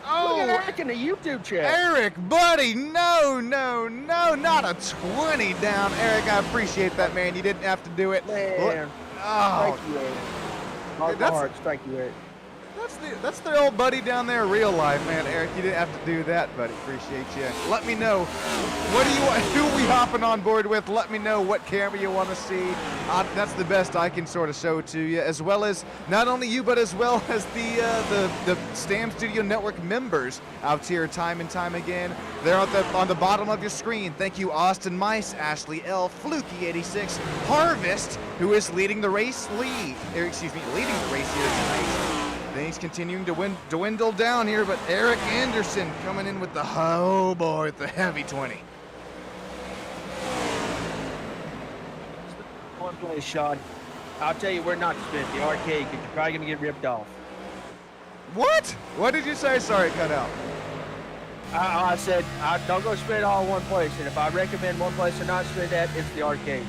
Look at Eric in the YouTube chat. Eric, buddy, no, not a 20 down. Eric, I appreciate that, man. You didn't have to do it. Man, oh, thank you, Eric. Hearts, thank you, Eric. That's their old buddy down there, real life, man. Eric, you didn't have to do that, buddy. Appreciate you. Let me know, what do you want? Who are we hopping on board with? Let me know what camera you want to see. That's the best I can sort of show to you, as well as not only you, but as well as the Stam Studio Network members out here time and time again. They're on the bottom of your screen. Thank you, Austin Mice, Ashley L, Fluky86, Harvest, who is leading the race leading the race here tonight. Things continuing to dwindle down here, but Eric Anderson coming in with the, oh boy, with the heavy 20. One place, Sean. I'll tell you where not to spend the arcade, because you're probably going to get ripped off. What? What did you say? Sorry, cut out. I said, don't go spend it all in one place, and if I recommend one place to not spend that, it's the arcade.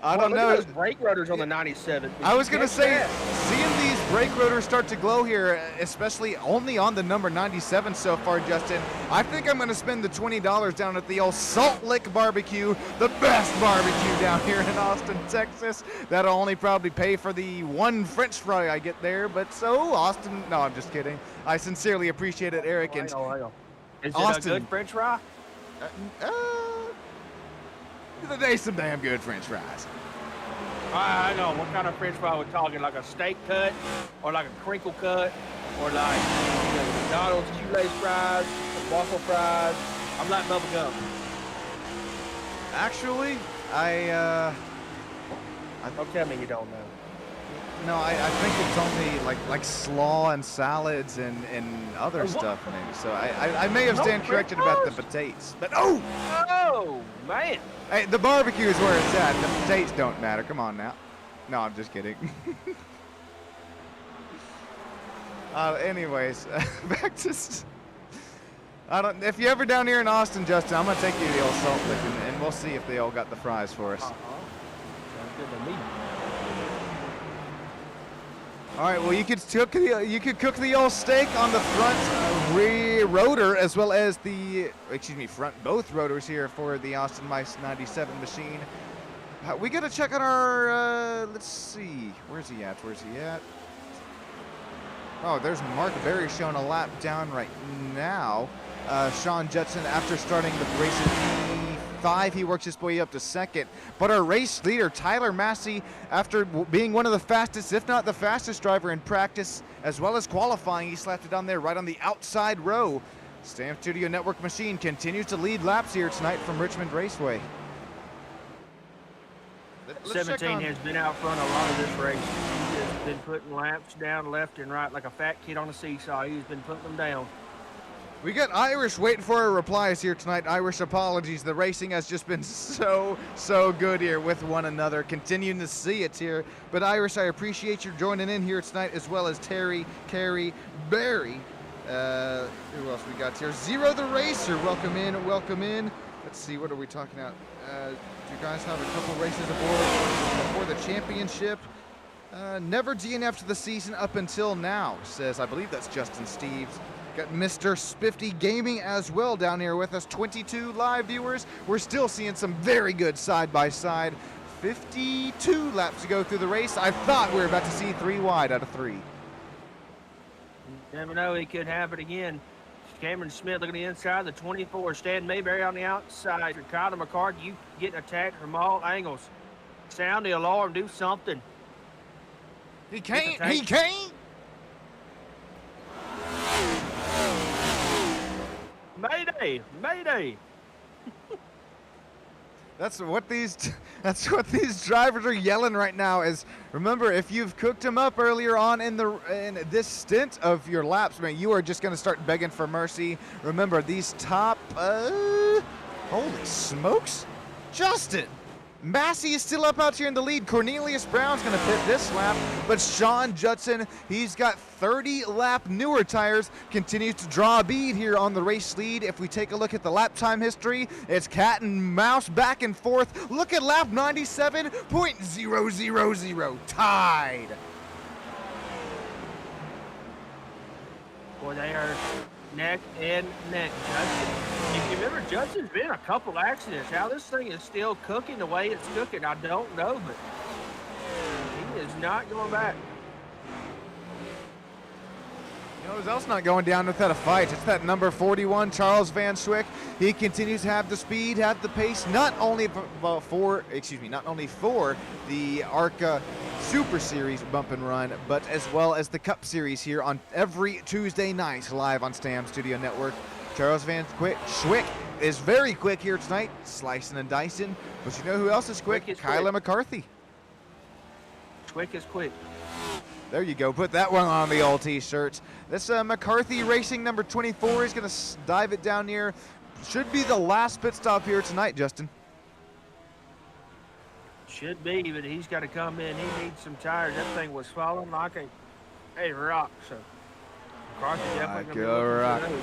I don't know. Look at those brake rotors on the 97. I was going to say, seeing these brake rotors start to glow here, especially only on the number 97 so far, Justin, I think I'm going to spend the $20 down at the old Salt Lick Barbecue, the best barbecue down here in Austin, Texas. That'll only probably pay for the one French fry I get there, but so, Austin, no, I'm just kidding. I sincerely appreciate it, Eric. And is Austin, it a good French fry? They some damn good French fries. I know. What kind of French fry we're talking? Like a steak cut, or like a crinkle cut, or like McDonald's shoelace fries, waffle fries? I'm like bubble gum. Actually, Don't tell me you don't know. No, I think it's only like slaw and salads and other stuff maybe. So I may have stand corrected about the potatoes. But oh man. Hey, the barbecue is where it's at. The potatoes don't matter. Come on now. No, I'm just kidding. Anyways, back to. If you're ever down here in Austin, Justin, I'm gonna take you to the old Salt Lick and we'll see if they all got the fries for us. Sounds good to me. All right, well, you could cook the old steak on the front rear rotor, as well as the, front both rotors here for the Austin Mice 97 machine. We got to check on our, let's see, where's he at? Oh, there's Mark Berry showing a lap down right now. Sean Judson, after starting the race in P5, he works his way up to second. But our race leader, Tyler Massey, after being one of the fastest, if not the fastest driver in practice, as well as qualifying, he slapped it on there right on the outside row. Stam Studio Network machine continues to lead laps here tonight from Richmond Raceway. 17 has been out front a lot of this race. He has been putting laps down left and right like a fat kid on a seesaw. He's been putting them down. We got Irish waiting for our replies here tonight. Irish, apologies. The racing has just been so good here with one another. Continuing to see it here. But Irish, I appreciate you joining in here tonight, as well as Terry, Carrie, Barry. Who else we got here? Zero the Racer. Welcome in. Welcome in. Let's see. What are we talking about? Do you guys have a couple races before the championship? Never DNF'd the season up until now, says, I believe that's Justin Steves. Got Mr. Spiffy Gaming as well down here with us. 22 live viewers. We're still seeing some very good side-by-side. 52 laps to go through the race. I thought we were about to see 3 wide out of 3. You never know, it could happen again. Cameron Smith looking at the inside, the 24. Stan Mayberry on the outside. Ricardo McCarthy, you getting attacked from all angles. Sound the alarm, do something. He can't. He can't. Mayday! Mayday! That's what these drivers are yelling right now. Is remember, if you've cooked them up earlier on in this stint of your laps, man, you are just going to start begging for mercy. Remember, these top, holy smokes, Justin Massey is still up out here in the lead. Cornelius Brown's going to pit this lap, but Sean Judson, he's got 30-lap newer tires, continues to draw a bead here on the race lead. If we take a look at the lap time history, it's cat and mouse back and forth. Look at lap 97.000, tied. Boy, they are neck and neck. Judson, if you remember, Judson's been a couple accidents. How this thing is still cooking the way it's cooking, I don't know, but he is not going back. You know who's else not going down without a fight? It's that number 41, Charles Van Swick. He continues to have the speed, have the pace, not only for the ARCA Super Series bump and run, but as well as the Cup Series here on every Tuesday night live on Stam Studio Network. Charles Van Swick is very quick here tonight, slicing and dicing. But you know who else is quick? Kyla McCarthy. Quick is quick. There you go. Put that one on the old T-shirt. This McCarthy Racing number 24 is going to dive it down here. Should be the last pit stop here tonight, Justin. Should be, but he's got to come in. He needs some tires. That thing was falling like a rock. So McCarthy definitely going to be rock. looking.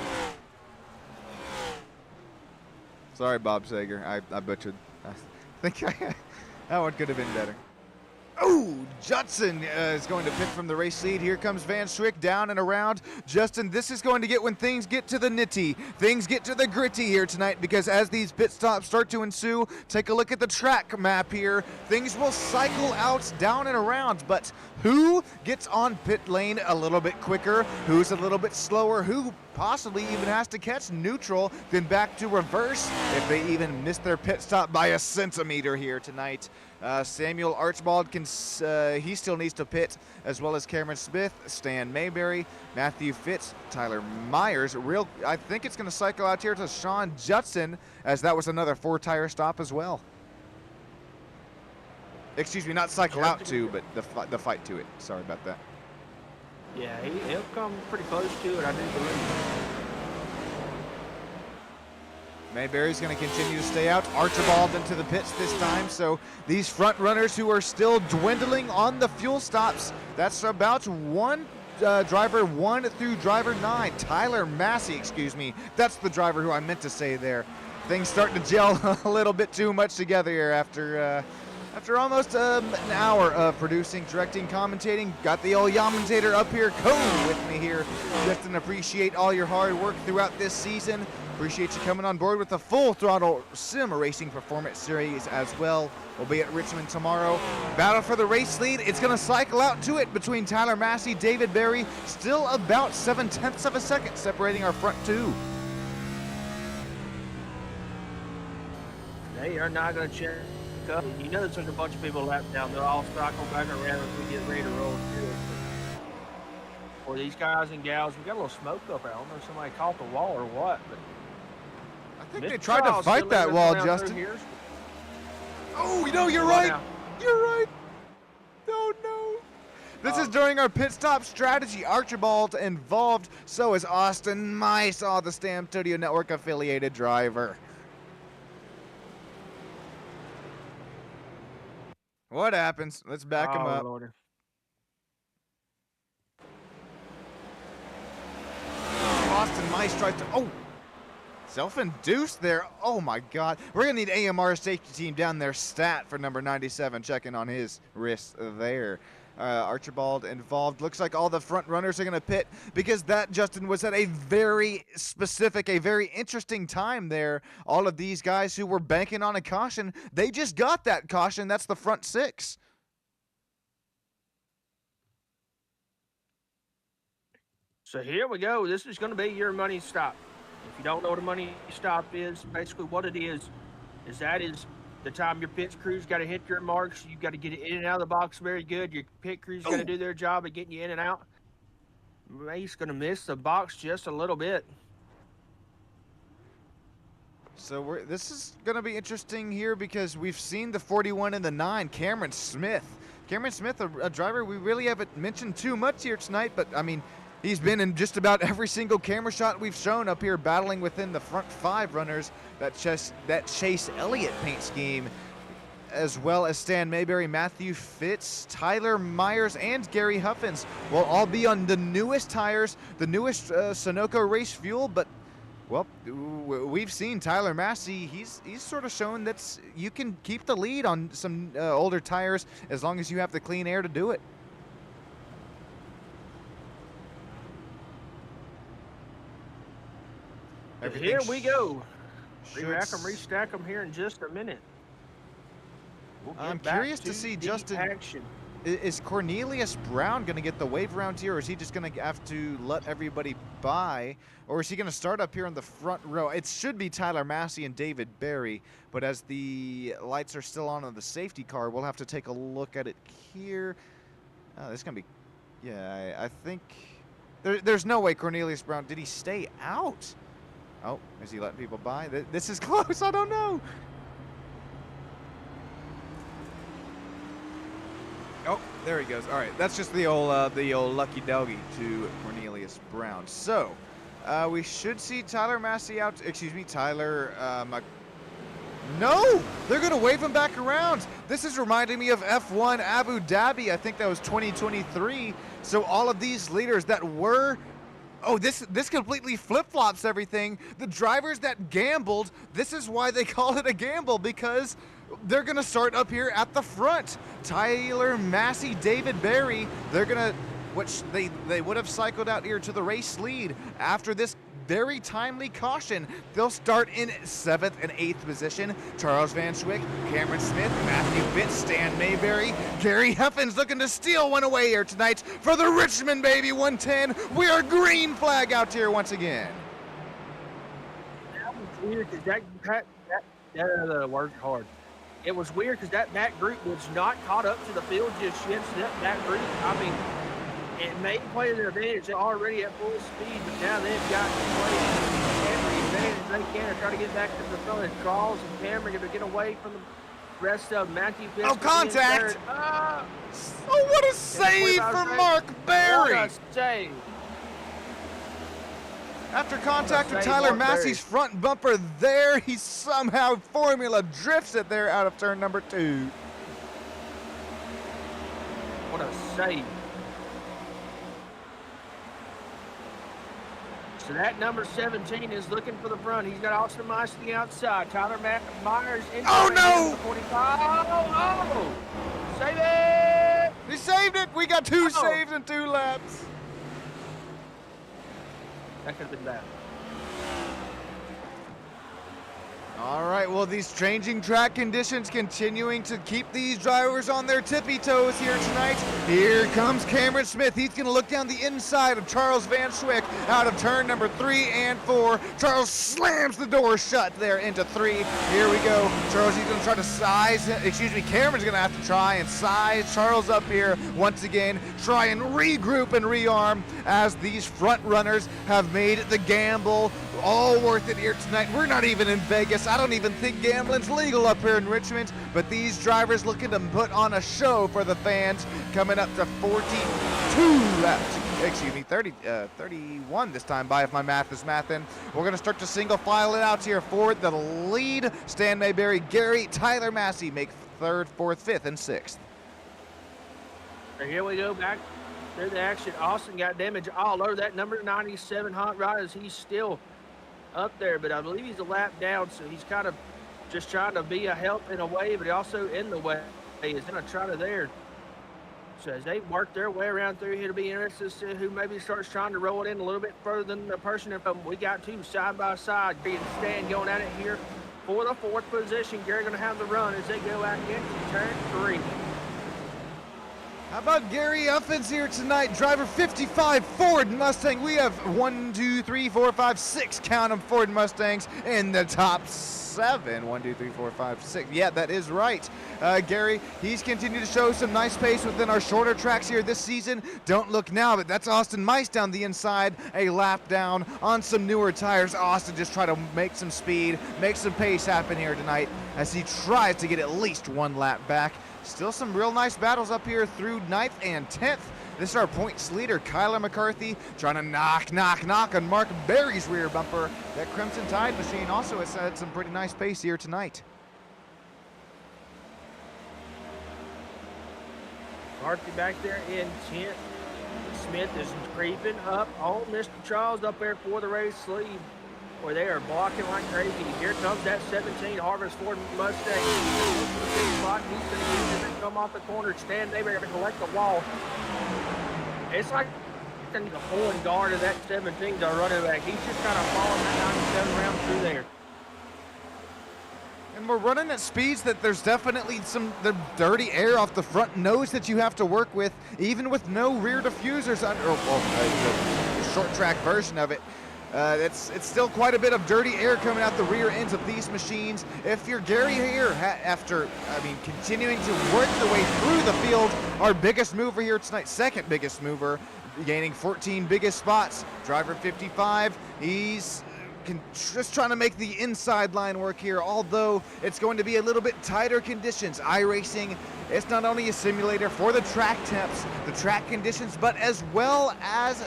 Sorry, Bob Sager. I butchered. I think that one could have been better. Oh, Judson is going to pick from the race lead. Here comes Van Swick down and around. Justin, this is going to get when things get to the nitty. Things get to the gritty here tonight, because as these pit stops start to ensue, take a look at the track map here. Things will cycle out down and around, but who gets on pit lane a little bit quicker? Who's a little bit slower? Who possibly even has to catch neutral, then back to reverse if they even miss their pit stop by a centimeter here tonight? Samuel Archibald, he still needs to pit, as well as Cameron Smith, Stan Mayberry, Matthew Fitz, Tyler Myers. I think it's going to cycle out here to Sean Judson, as that was another 4-tire stop as well. Excuse me, not cycle out to, but the fight to it. Sorry about that. Yeah, he'll come pretty close to it, I do believe. Mayberry's going to continue to stay out. Archibald into the pits this time. So these front runners who are still dwindling on the fuel stops, that's about driver 1 through driver 9. Tyler Massey, excuse me. That's the driver who I meant to say there. Things starting to gel a little bit too much together here after almost an hour of producing, directing, commentating. Got the old commentator up here, Cone, with me here. Justin, appreciate all your hard work throughout this season. Appreciate you coming on board with the Full Throttle Sim Racing Performance Series as well. We'll be at Richmond tomorrow. Battle for the race lead. It's going to cycle out to it between Tyler Massey, David Berry. Still about 0.7 of a second separating our front two. They are not going to check up. You know there's a bunch of people left down. They'll all cycle back around as we get ready to roll through it. For these guys and gals, we got a little smoke up there. I don't know if somebody caught the wall or what, but I think they tried to fight that wall, Justin. Oh, you know, you're right. You're right. Oh, no. This is during our pit stop strategy. Archibald involved. So is Austin Mice, the Stam Studio Network affiliated driver. What happens? Let's back him up. Lord. Austin Mice tries to. Oh! Self-induced there. Oh my God. We're going to need AMR safety team down there. Stat for number 97 checking on his wrist there. Archibald involved. Looks like all the front runners are going to pit because that, Justin, was at a very specific, a very interesting time there. All of these guys who were banking on a caution, they just got that caution. That's the front six. So here we go. This is going to be your money stop. If you don't know what a money stop is, basically what it is that is the time your pit crew's got to hit your marks. You've got to get it in and out of the box very good. Your pit crew's got to do their job of getting you in and out. Mace going to miss the box just a little bit. So this is going to be interesting here because we've seen the 41 and the 9, Cameron Smith. Cameron Smith, a driver we really haven't mentioned too much here tonight, but I mean, he's been in just about every single camera shot we've shown up here, battling within the front 5 runners that Chase Elliott paint scheme, as well as Stan Mayberry, Matthew Fitz, Tyler Myers, and Gary Huffins will all be on the newest tires, the newest Sunoco race fuel. But well, we've seen Tyler Massey. He's sort of shown that you can keep the lead on some older tires as long as you have the clean air to do it. Here we go. Re-rack them, restack them here in just a minute. I'm curious to see, Justin, action. Is Cornelius Brown going to get the wave round here, or is he just going to have to let everybody by? Or is he going to start up here in the front row? It should be Tyler Massey and David Berry, but as the lights are still on the safety car, we'll have to take a look at it here. This is going to be, yeah, I think, there's no way Cornelius Brown, did he stay out? Oh, is he letting people by? This is close, I don't know. Oh, there he goes. All right, that's just the old lucky doggy to Cornelius Brown. So, we should see Tyler Massey out. Excuse me, Tyler. No, they're gonna wave him back around. This is reminding me of F1 Abu Dhabi. I think that was 2023. So all of these leaders that were. Oh, this completely flip-flops everything. The drivers that gambled, this is why they call it a gamble, because they're going to start up here at the front. Tyler Massey, David Berry, they're going to, which they would have cycled out here to the race lead after this very timely caution. They'll start in 7th and 8th position. Charles Van Schwick, Cameron Smith, Matthew Fitz, Stan Mayberry, Gary Huffins looking to steal one away here tonight for the Richmond Baby 110. We are green flag out here once again. That was weird because that worked hard. It was weird because that back group was not caught up to the field just yet. So that back group, I mean, it may play to their advantage. They're already at full speed, but now they've got to play every advantage they can to try to get back to the front. And Charles and Cameron are going to get away from the rest of Matthew Fitz. Oh, contact! Oh, what a save for Mark Berry! What a save. After contact with Tyler Massey's front bumper there, he somehow formula drifts it there out of turn number 2. What a save. So that number 17 is looking for the front. He's got Austin Mice to the outside. Tyler Myers in. Oh, no! 25. Oh! Save it! He saved it! We got 2 saves in 2 laps. That could have been bad. All right, well, these changing track conditions continuing to keep these drivers on their tippy toes here tonight. Here comes Cameron Smith. He's going to look down the inside of Charles Van Schwick out of turn number 3 and 4. Charles slams the door shut there into 3. Here we go. Charles, he's going to try to Cameron's going to have to try and size Charles up here once again. Try and regroup and rearm as these front runners have made the gamble all worth it here tonight. We're not even in Vegas. I don't even think tonight. Gambling's legal up here in Richmond, but these drivers looking to put on a show for the fans, coming up to 42 laps. Excuse me, 31 this time by, if my math is mathin'. We're going to start to single file it out here for the lead. Stan Mayberry, Gary, Tyler Massey make 3rd, 4th, 5th, and 6th. Here we go back to the action. Austin got damage all over that number 97 Hot Rod as he's still up there, but I believe he's a lap down, so he's kind of just trying to be a help in a way, but also in the way. He's going to try to there. So as they work their way around through here, to be interested to see who maybe starts trying to roll it in a little bit further than the person. We got two side by side. Gary and Stan going at it here for the 4th position. Gary going to have the run as they go out into turn 3. How about Gary Uffins here tonight? Driver 55 Ford Mustang. We have 1, 2, 3, 4, 5, 6, count them, Ford Mustangs in the top 7. 1, 2, 3, 4, 5, 6. Yeah, that is right. Gary, he's continued to show some nice pace within our shorter tracks here this season. Don't look now, but that's Austin Mice down the inside, a lap down on some newer tires. Austin just try to make some speed, make some pace happen here tonight as he tries to get at least 1 lap back. Still some real nice battles up here through 9th and 10th. This is our points leader, Kyler McCarthy, trying to knock on Mark Berry's rear bumper. That Crimson Tide machine also has had some pretty nice pace here tonight. McCarthy back there in 10th. Smith is creeping up on Mr. Charles up there for the race lead, where they are blocking like crazy. Here comes that 17 Harvest Ford Mustang. He's going to come off the corner, stand there, going to collect the wall. It's like the pulling guard of that 17 to running back. He's just kind of following that 97 round through there. And we're running at speeds that there's definitely the dirty air off the front nose that you have to work with, even with no rear diffusers the short track version of it. It's still quite a bit of dirty air coming out the rear ends of these machines. If you're Gary here, after continuing to work the way through the field, our biggest mover here tonight, second biggest mover, gaining 14 biggest spots. Driver 55, he's just trying to make the inside line work here, although it's going to be a little bit tighter conditions. iRacing, it's not only a simulator for the track temps, the track conditions, but as well as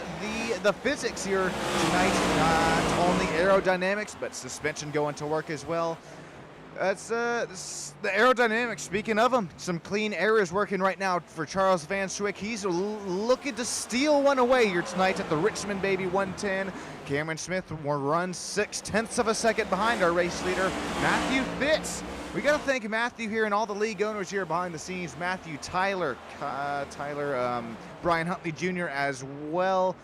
the physics here tonight. Not only aerodynamics, but suspension going to work as well. That's the aerodynamics. Speaking of them, some clean air is working right now for Charles Van Schwick. He's looking to steal one away here tonight at the Richmond Baby 110. Cameron Smith will run 6/10 of a second behind our race leader, Matthew Fitz. We got to thank Matthew here and all the league owners here behind the scenes. Matthew, Tyler, Brian Huntley Jr. as well,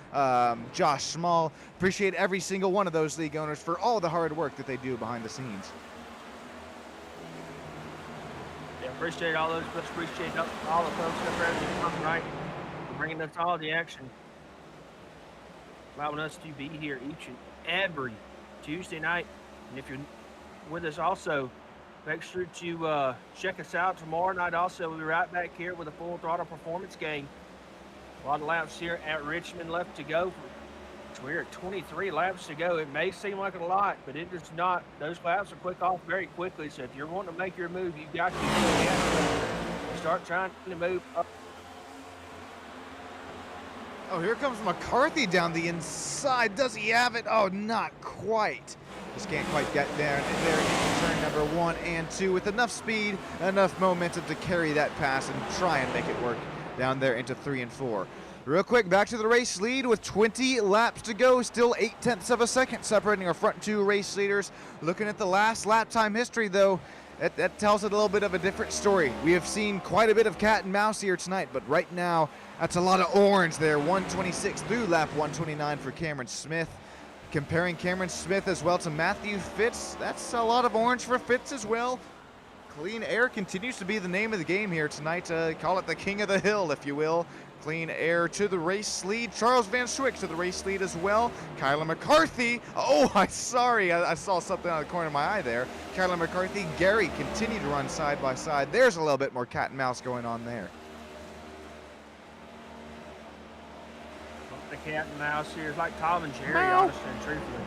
Josh Small. Appreciate every single one of those league owners for all the hard work that they do behind the scenes. Appreciate all those, but appreciate all the folks up there that come right for bringing us all the action, allowing us to be here each and every Tuesday night. And if you're with us also, make sure to check us out tomorrow night. Also, we'll be right back here with a full throttle performance game. A lot of laps here at Richmond left to go. We're at 23 laps to go. It may seem like a lot, but it is not. Those laps will quick off very quickly. So if you're wanting to make your move, you've got to start trying to move up. Oh, here comes McCarthy down the inside. Does he have it? Oh, not quite. Just can't quite get there into turn number 1 and 2 with enough speed, enough momentum to carry that pass and try and make it work down there into 3 and 4. Real quick, back to the race lead with 20 laps to go. Still 0.8 of a second separating our front 2 race leaders. Looking at the last lap time history, though, that tells it a little bit of a different story. We have seen quite a bit of cat and mouse here tonight, but right now, that's a lot of orange there. 126 through lap 129 for Cameron Smith. Comparing Cameron Smith as well to Matthew Fitz, that's a lot of orange for Fitz as well. Clean air continues to be the name of the game here tonight. Call it the king of the hill, if you will. Clean air to the race lead. Charles Van Schwick to the race lead as well. Kyler McCarthy. Oh, I saw something out of the corner of my eye there. Kyler McCarthy, Gary continue to run side by side. There's a little bit more cat and mouse going on there. The cat and mouse here is like Tom and Jerry, honestly and truthfully.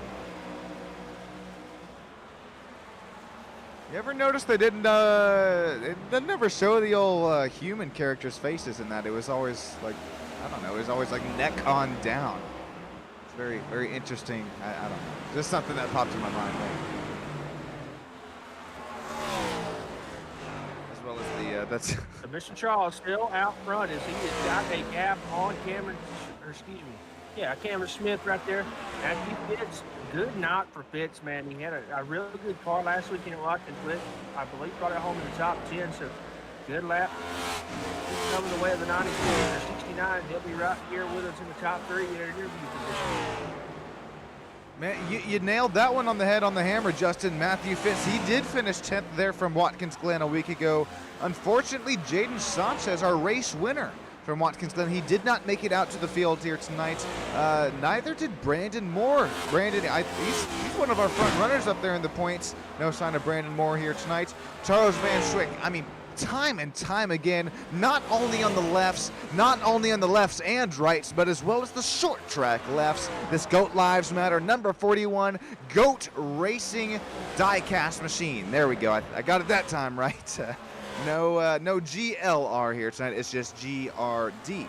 You ever notice they didn't, they never show the old human characters' faces in that. It was always like, I don't know, it was always like neck on down. It's very, very interesting. I don't know. Just something that popped in my mind. As well as the, that's... So Mr. Charles still out front as he has got a gap on Cameron, or excuse me, yeah, Cameron Smith right there. Matthew Fitz, good knock for Fitz, man. He had a really good car last weekend at Watkins Glen. I believe brought it home in the top 10, so good lap. He's coming the way of the 94 or 69. He'll be right here with us in the top 3 in interview position. Man, you nailed that one on the head on the hammer, Justin. Matthew Fitz, he did finish 10th there from Watkins Glen a week ago. Unfortunately, Jaden Sanchez, our race winner from Watkins Glen, he did not make it out to the field here tonight. Neither did Brandon Moore. Brandon, he's one of our front runners up there in the points. No sign of Brandon Moore here tonight. Charles Van Schwick, I mean, time and time again, not only on the lefts and rights, but as well as the short track lefts. This GOAT Lives Matter number 41 GOAT Racing diecast machine. There we go. I got it that time right. No GLR here tonight. It's just GRD.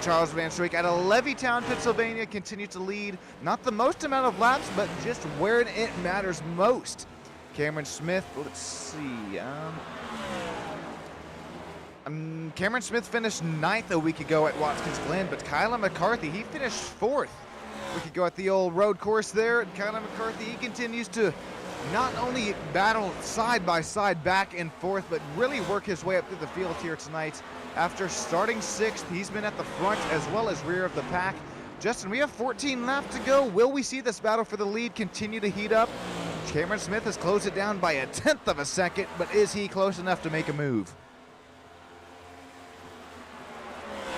Charles Van Schwick out of Levittown, Pennsylvania, continues to lead. Not the most amount of laps, but just where it matters most. Cameron Smith, let's see. Cameron Smith finished 9th a week ago at Watkins Glen, but Kyler McCarthy, he finished 4th. We could go at the old road course there, and Kyler McCarthy, he continues to not only battle side by side back and forth, but really work his way up through the field here tonight. After starting 6th, he's been at the front as well as rear of the pack. Justin, we have 14 laps to go. Will we see this battle for the lead continue to heat up? Cameron Smith has closed it down by 1/10 of a second, but is he close enough to make a move?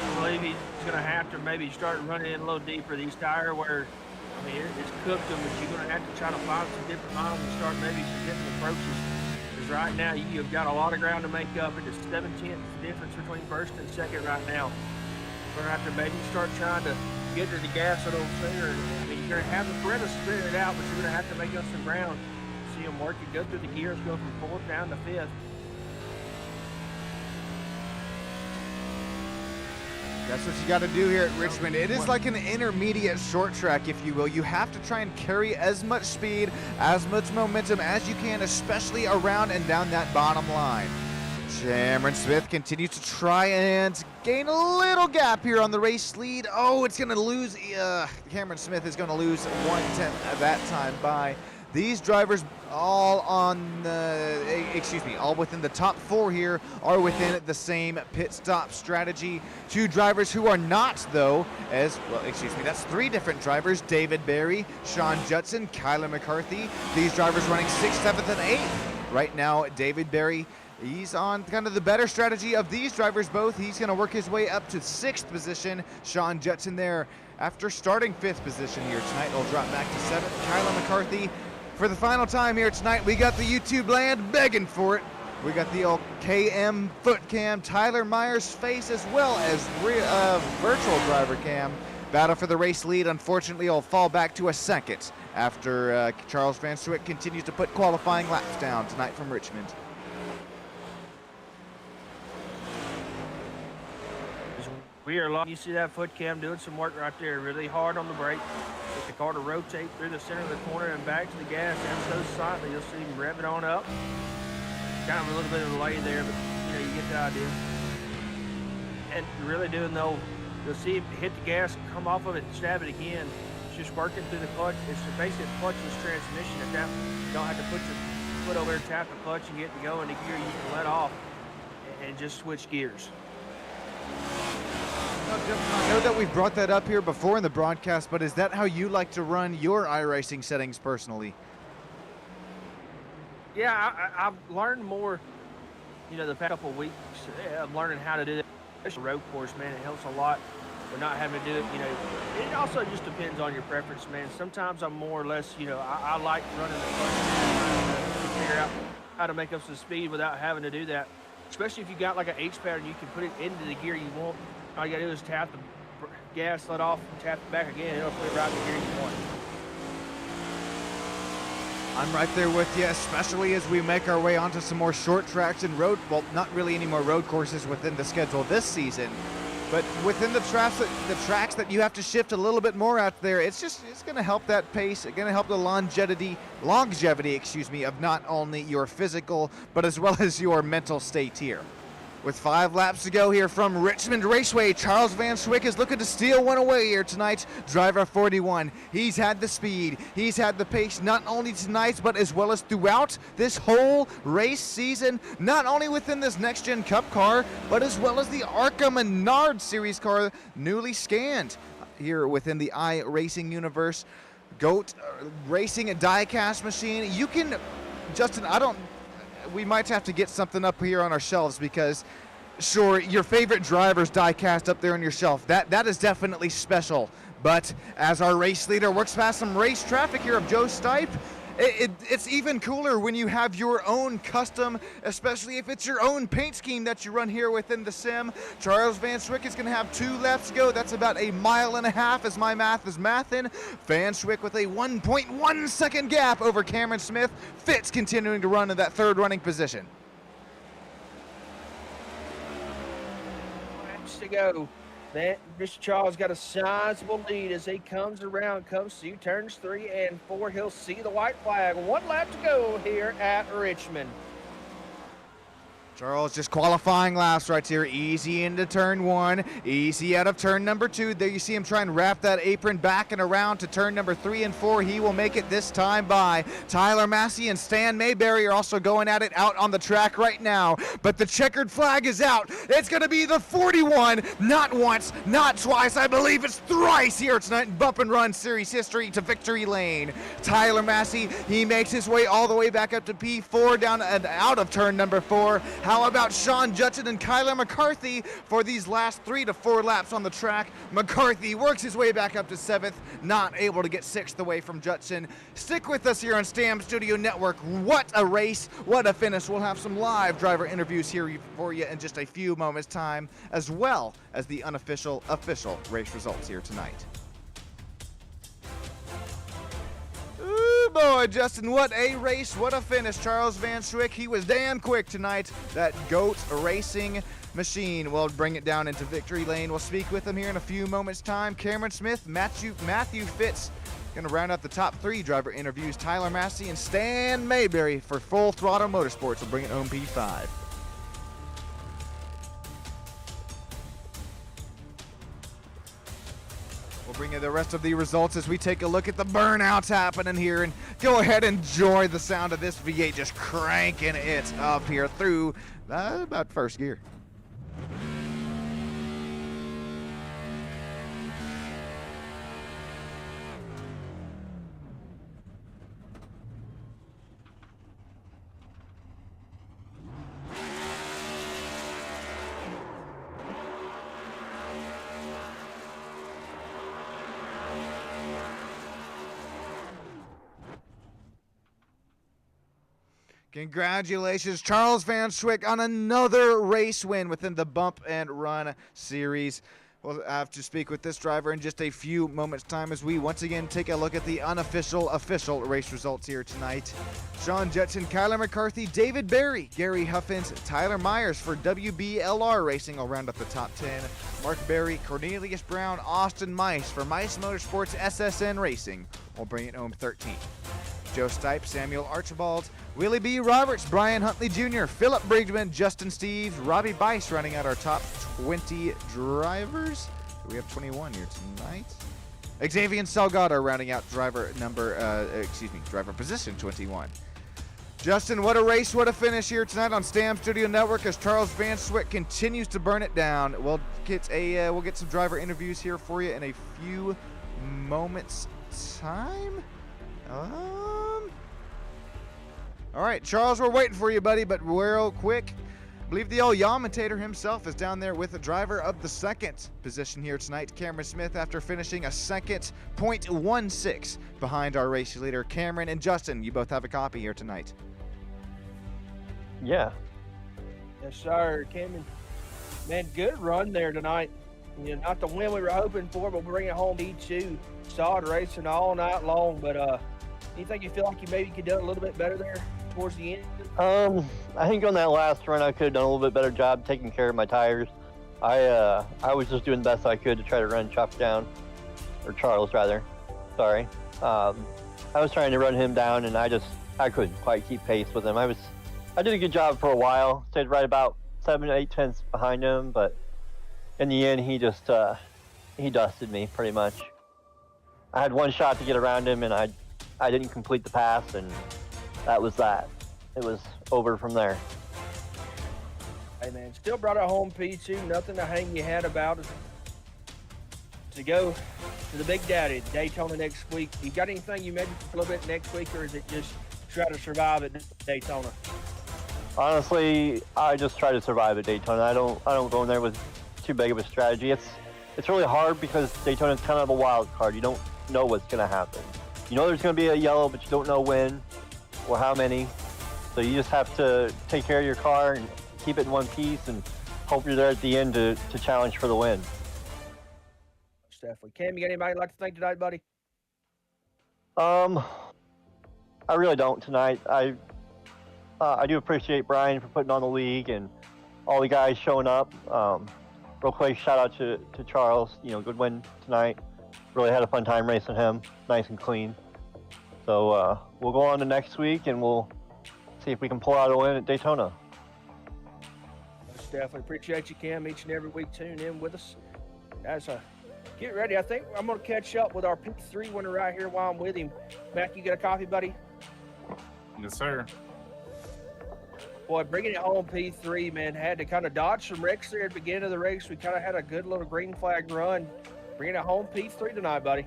I believe he's going to have to maybe start running in a little deeper. These tire wear, I mean, it's cooked them, but you're going to have to try to find some different models and start maybe some different approaches. Because right now you've got a lot of ground to make up. It's 7/10 difference between first and second right now. We're going to have to maybe start trying to get to the gas a little sooner. I mean, you're going to have the Beretta spin it out, but you're going to have to make up some ground. See him work it, go through the gears, go from 4th down to 5th. That's what you got to do here at Richmond. It is like an intermediate short track, if you will. You have to try and carry as much speed, as much momentum as you can, especially around and down that bottom line. Cameron Smith continues to try and gain a little gap here on the race lead. Oh, it's going to lose. Cameron Smith is going to lose 1/10 at that time by these drivers. All within the top 4 here are within the same pit stop strategy. 2 drivers who are not, though, that's 3 different drivers. David Berry, Sean Judson, Kyler McCarthy. These drivers running 6th, 7th, and 8th. Right now, David Berry, he's on kind of the better strategy of these drivers both. He's going to work his way up to 6th position. Sean Judson there, after starting 5th position here tonight, will drop back to 7th. Kyler McCarthy, for the final time here tonight, we got the YouTube land begging for it. We got the old KM foot cam, Tyler Myers' face, as well as virtual driver cam. Battle for the race lead, unfortunately, will fall back to a 2nd after Charles Van Schwick continues to put qualifying laps down tonight from Richmond. We are long. You see that foot cam doing some work right there, really hard on the brake. Get the car to rotate through the center of the corner and back to the gas, and so slightly. You'll see him rev it on up. Kind of a little bit of a delay there, but you get the idea. And really doing though, you'll see him hit the gas, come off of it, and stab it again. It's just working through the clutch. It's a basic clutchless transmission. At that, you don't have to put your foot over there, tap the clutch, and get to go in the gear. You can let off and just switch gears. I know that we've brought that up here before in the broadcast, but is that how you like to run your iRacing settings personally? Yeah, I've learned more, the past couple of weeks. I'm learning how to do that. Especially road course, man, it helps a lot with not having to do it. It also just depends on your preference, man. Sometimes I'm more or less, I like running the clutch to figure out how to make up some speed without having to do that. Especially if you got like an H pattern, you can put it into the gear you want. All you gotta do is tap the gas, let off, and tap it back again. It'll put it right in the gear you want. I'm right there with you, especially as we make our way onto some more short tracks and road, well, not really any more road courses within the schedule this season, but within the tracks that you have to shift a little bit more out there, it's going to help that pace. It's going to help the longevity, of not only your physical, but as well as your mental state here. With 5 laps to go here from Richmond Raceway, Charles Van Swick is looking to steal one away here tonight. Driver 41. He's had the speed. He's had the pace not only tonight, but as well as throughout this whole race season. Not only within this Next Gen Cup car, but as well as the ARCA Menard Series car, newly scanned here within the iRacing universe. GOAT Racing a die-cast machine. You can, Justin, we might have to get something up here on our shelves because, sure, your favorite driver's die-cast up there on your shelf. That is definitely special. But as our race leader works past some race traffic here of Joe Stipe, it's even cooler when you have your own custom, especially if it's your own paint scheme that you run here within the sim. Charles Van Swick is going to have 2 laps to go. That's about 1.5 miles as my math is mathin'. Van Swick with a 1.1 second gap over Cameron Smith. Fitz continuing to run in that 3rd running position. Laps to go. Mr. Charles got a sizable lead as he comes to turns 3 and 4. He'll see the white flag. 1 lap to go here at Richmond. Charles just qualifying laps right here. Easy into turn 1, easy out of turn number 2. There you see him try and wrap that apron back and around to turn number 3 and 4. He will make it this time by. Tyler Massey and Stan Mayberry are also going at it out on the track right now. But the checkered flag is out. It's going to be the 41, not once, not twice. I believe it's thrice here tonight in Bump and Run Series history to victory lane. Tyler Massey, he makes his way all the way back up to P4 down and out of turn number 4. How about Sean Judson and Kyler McCarthy for these last 3 to 4 laps on the track? McCarthy works his way back up to 7th, not able to get 6th away from Judson. Stick with us here on Stam Studio Network. What a race, what a finish. We'll have some live driver interviews here for you in just a few moments' time, as well as the unofficial, official race results here tonight. Boy, Justin, what a race, what a finish. Charles Van Swick, he was damn quick tonight. That GOAT Racing machine will bring it down into victory lane. We'll speak with him here in a few moments' time. Cameron Smith, Matthew Fitz, going to round out the top 3 driver interviews. Tyler Massey and Stan Mayberry for Full Throttle Motorsports will bring it home P5. We'll bring you the rest of the results as we take a look at the burnouts happening here, and go ahead and enjoy the sound of this V8 just cranking it up here through about 1st gear. Congratulations, Charles Van Swick, on another race win within the Bump and Run Series. We'll have to speak with this driver in just a few moments' time as we once again take a look at the unofficial, official race results here tonight. Sean Judson, Kyler McCarthy, David Berry, Gary Huffins, Tyler Myers for WBLR Racing will round up the top 10. Mark Berry, Cornelius Brown, Austin Mice for Mice Motorsports SSN Racing will bring it home 13th. Joe Stipe, Samuel Archibald, Willie B. Roberts, Brian Huntley Jr., Philip Brigman, Justin Steves, Robbie Bice rounding out our top 20 drivers. We have 21 here tonight. Xavier Salgado rounding out driver position 21. Justin, what a race, what a finish here tonight on Stam Studio Network as Charles Van Swick continues to burn it down. We'll get some driver interviews here for you in a few moments' time. All right, Charles, we're waiting for you, buddy, but real quick, I believe the old Yamatator himself is down there with the driver of the 2nd position here tonight, Cameron Smith, after finishing a 2nd, 0.16 behind our race leader, Cameron and Justin. You both have a copy here tonight. Yeah. Yes, sir, Cameron. Man, good run there tonight. You know, not the win we were hoping for, but we'll bring it home E2. Solid racing all night long, but Anything you feel like you maybe could do a little bit better there towards the end? I think on that last run I could have done a little bit better job taking care of my tires. I was just doing the best I could to try to run Chuck down, or Charles rather. Sorry. I was trying to run him down, and I couldn't quite keep pace with him. I did a good job for a while. Stayed right about 7 to 8 tenths behind him, but in the end he just he dusted me pretty much. I had one shot to get around him, and I didn't complete the pass, and that was that. It was over from there. Hey, man, still brought it home P2. Nothing to hang your hat about. To go to the Big Daddy, Daytona next week. You got anything you maybe a little bit next week, or is it just try to survive at Daytona? Honestly, I just try to survive at Daytona. I don't go in there with too big of a strategy. It's really hard because Daytona is kind of a wild card. You don't know what's going to happen. You know there's going to be a yellow, but you don't know when or how many. So you just have to take care of your car and keep it in one piece and hope you're there at the end to challenge for the win. Definitely. Cam, you got anybody you'd like to thank tonight, buddy? I really don't tonight. I do appreciate Brian for putting on the league and all the guys showing up. Real quick, shout out to Charles. Good win tonight. Really had a fun time racing him. Nice and clean. So we'll go on to next week and we'll see if we can pull out a win at Daytona. Most definitely. Appreciate you, Cam, each and every week tuning in with us. Guys, get ready. I think I'm going to catch up with our P3 winner right here while I'm with him. Mac, you got a coffee, buddy? Yes, sir. Boy, bringing it home P3, man, had to kind of dodge some wrecks there at the beginning of the race. We kind of had a good little green flag run. Bringing it home P3 tonight, buddy.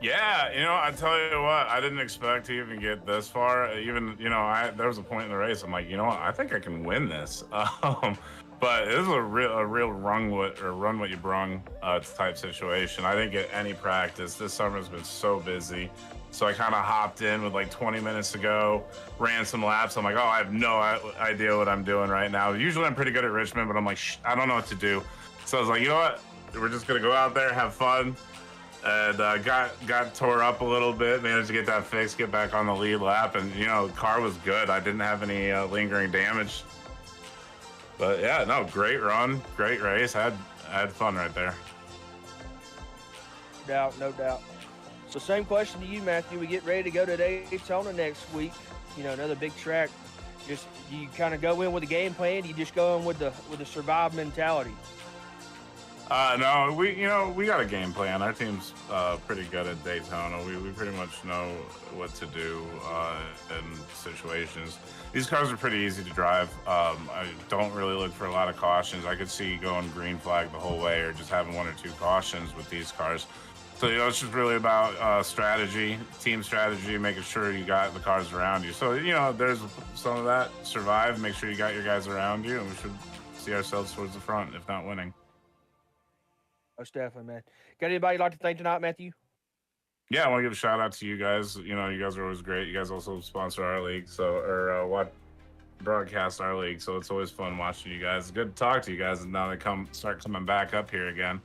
Yeah, I tell you what, I didn't expect to even get this far. Even, there was a point in the race, I'm like, I think I can win this. But it was a real run what you brung type situation. I didn't get any practice. This summer's been so busy. So I kind of hopped in with like 20 minutes to go, ran some laps. I'm like, I have no idea what I'm doing right now. Usually I'm pretty good at Richmond, but I'm like, I don't know what to do. So I was like, you know what? We're just going to go out there, have fun. And got tore up a little bit, managed to get that fixed, get back on the lead lap. And, the car was good. I didn't have any lingering damage. But yeah, no, great run, great race. I had fun right there. No doubt. So same question to you, Matthew. We get ready to go to Daytona next week. Another big track. Just you kind of go in with a game plan. You just go in with the survive mentality. No, we got a game plan. Our team's pretty good at Daytona. We pretty much know what to do in situations. These cars are pretty easy to drive. I don't really look for a lot of cautions. I could see going green flag the whole way or just having 1 or 2 cautions with these cars. So, it's just really about strategy, team strategy, making sure you got the cars around you. So, there's some of that. Survive, make sure you got your guys around you, and we should see ourselves towards the front, if not winning. Most definitely, man. Got anybody you'd like to thank tonight, Matthew? Yeah, I want to give a shout out to you guys. You guys are always great. You guys also sponsor our league, broadcast our league. So it's always fun watching you guys. Good to talk to you guys. And now they start coming back up here again.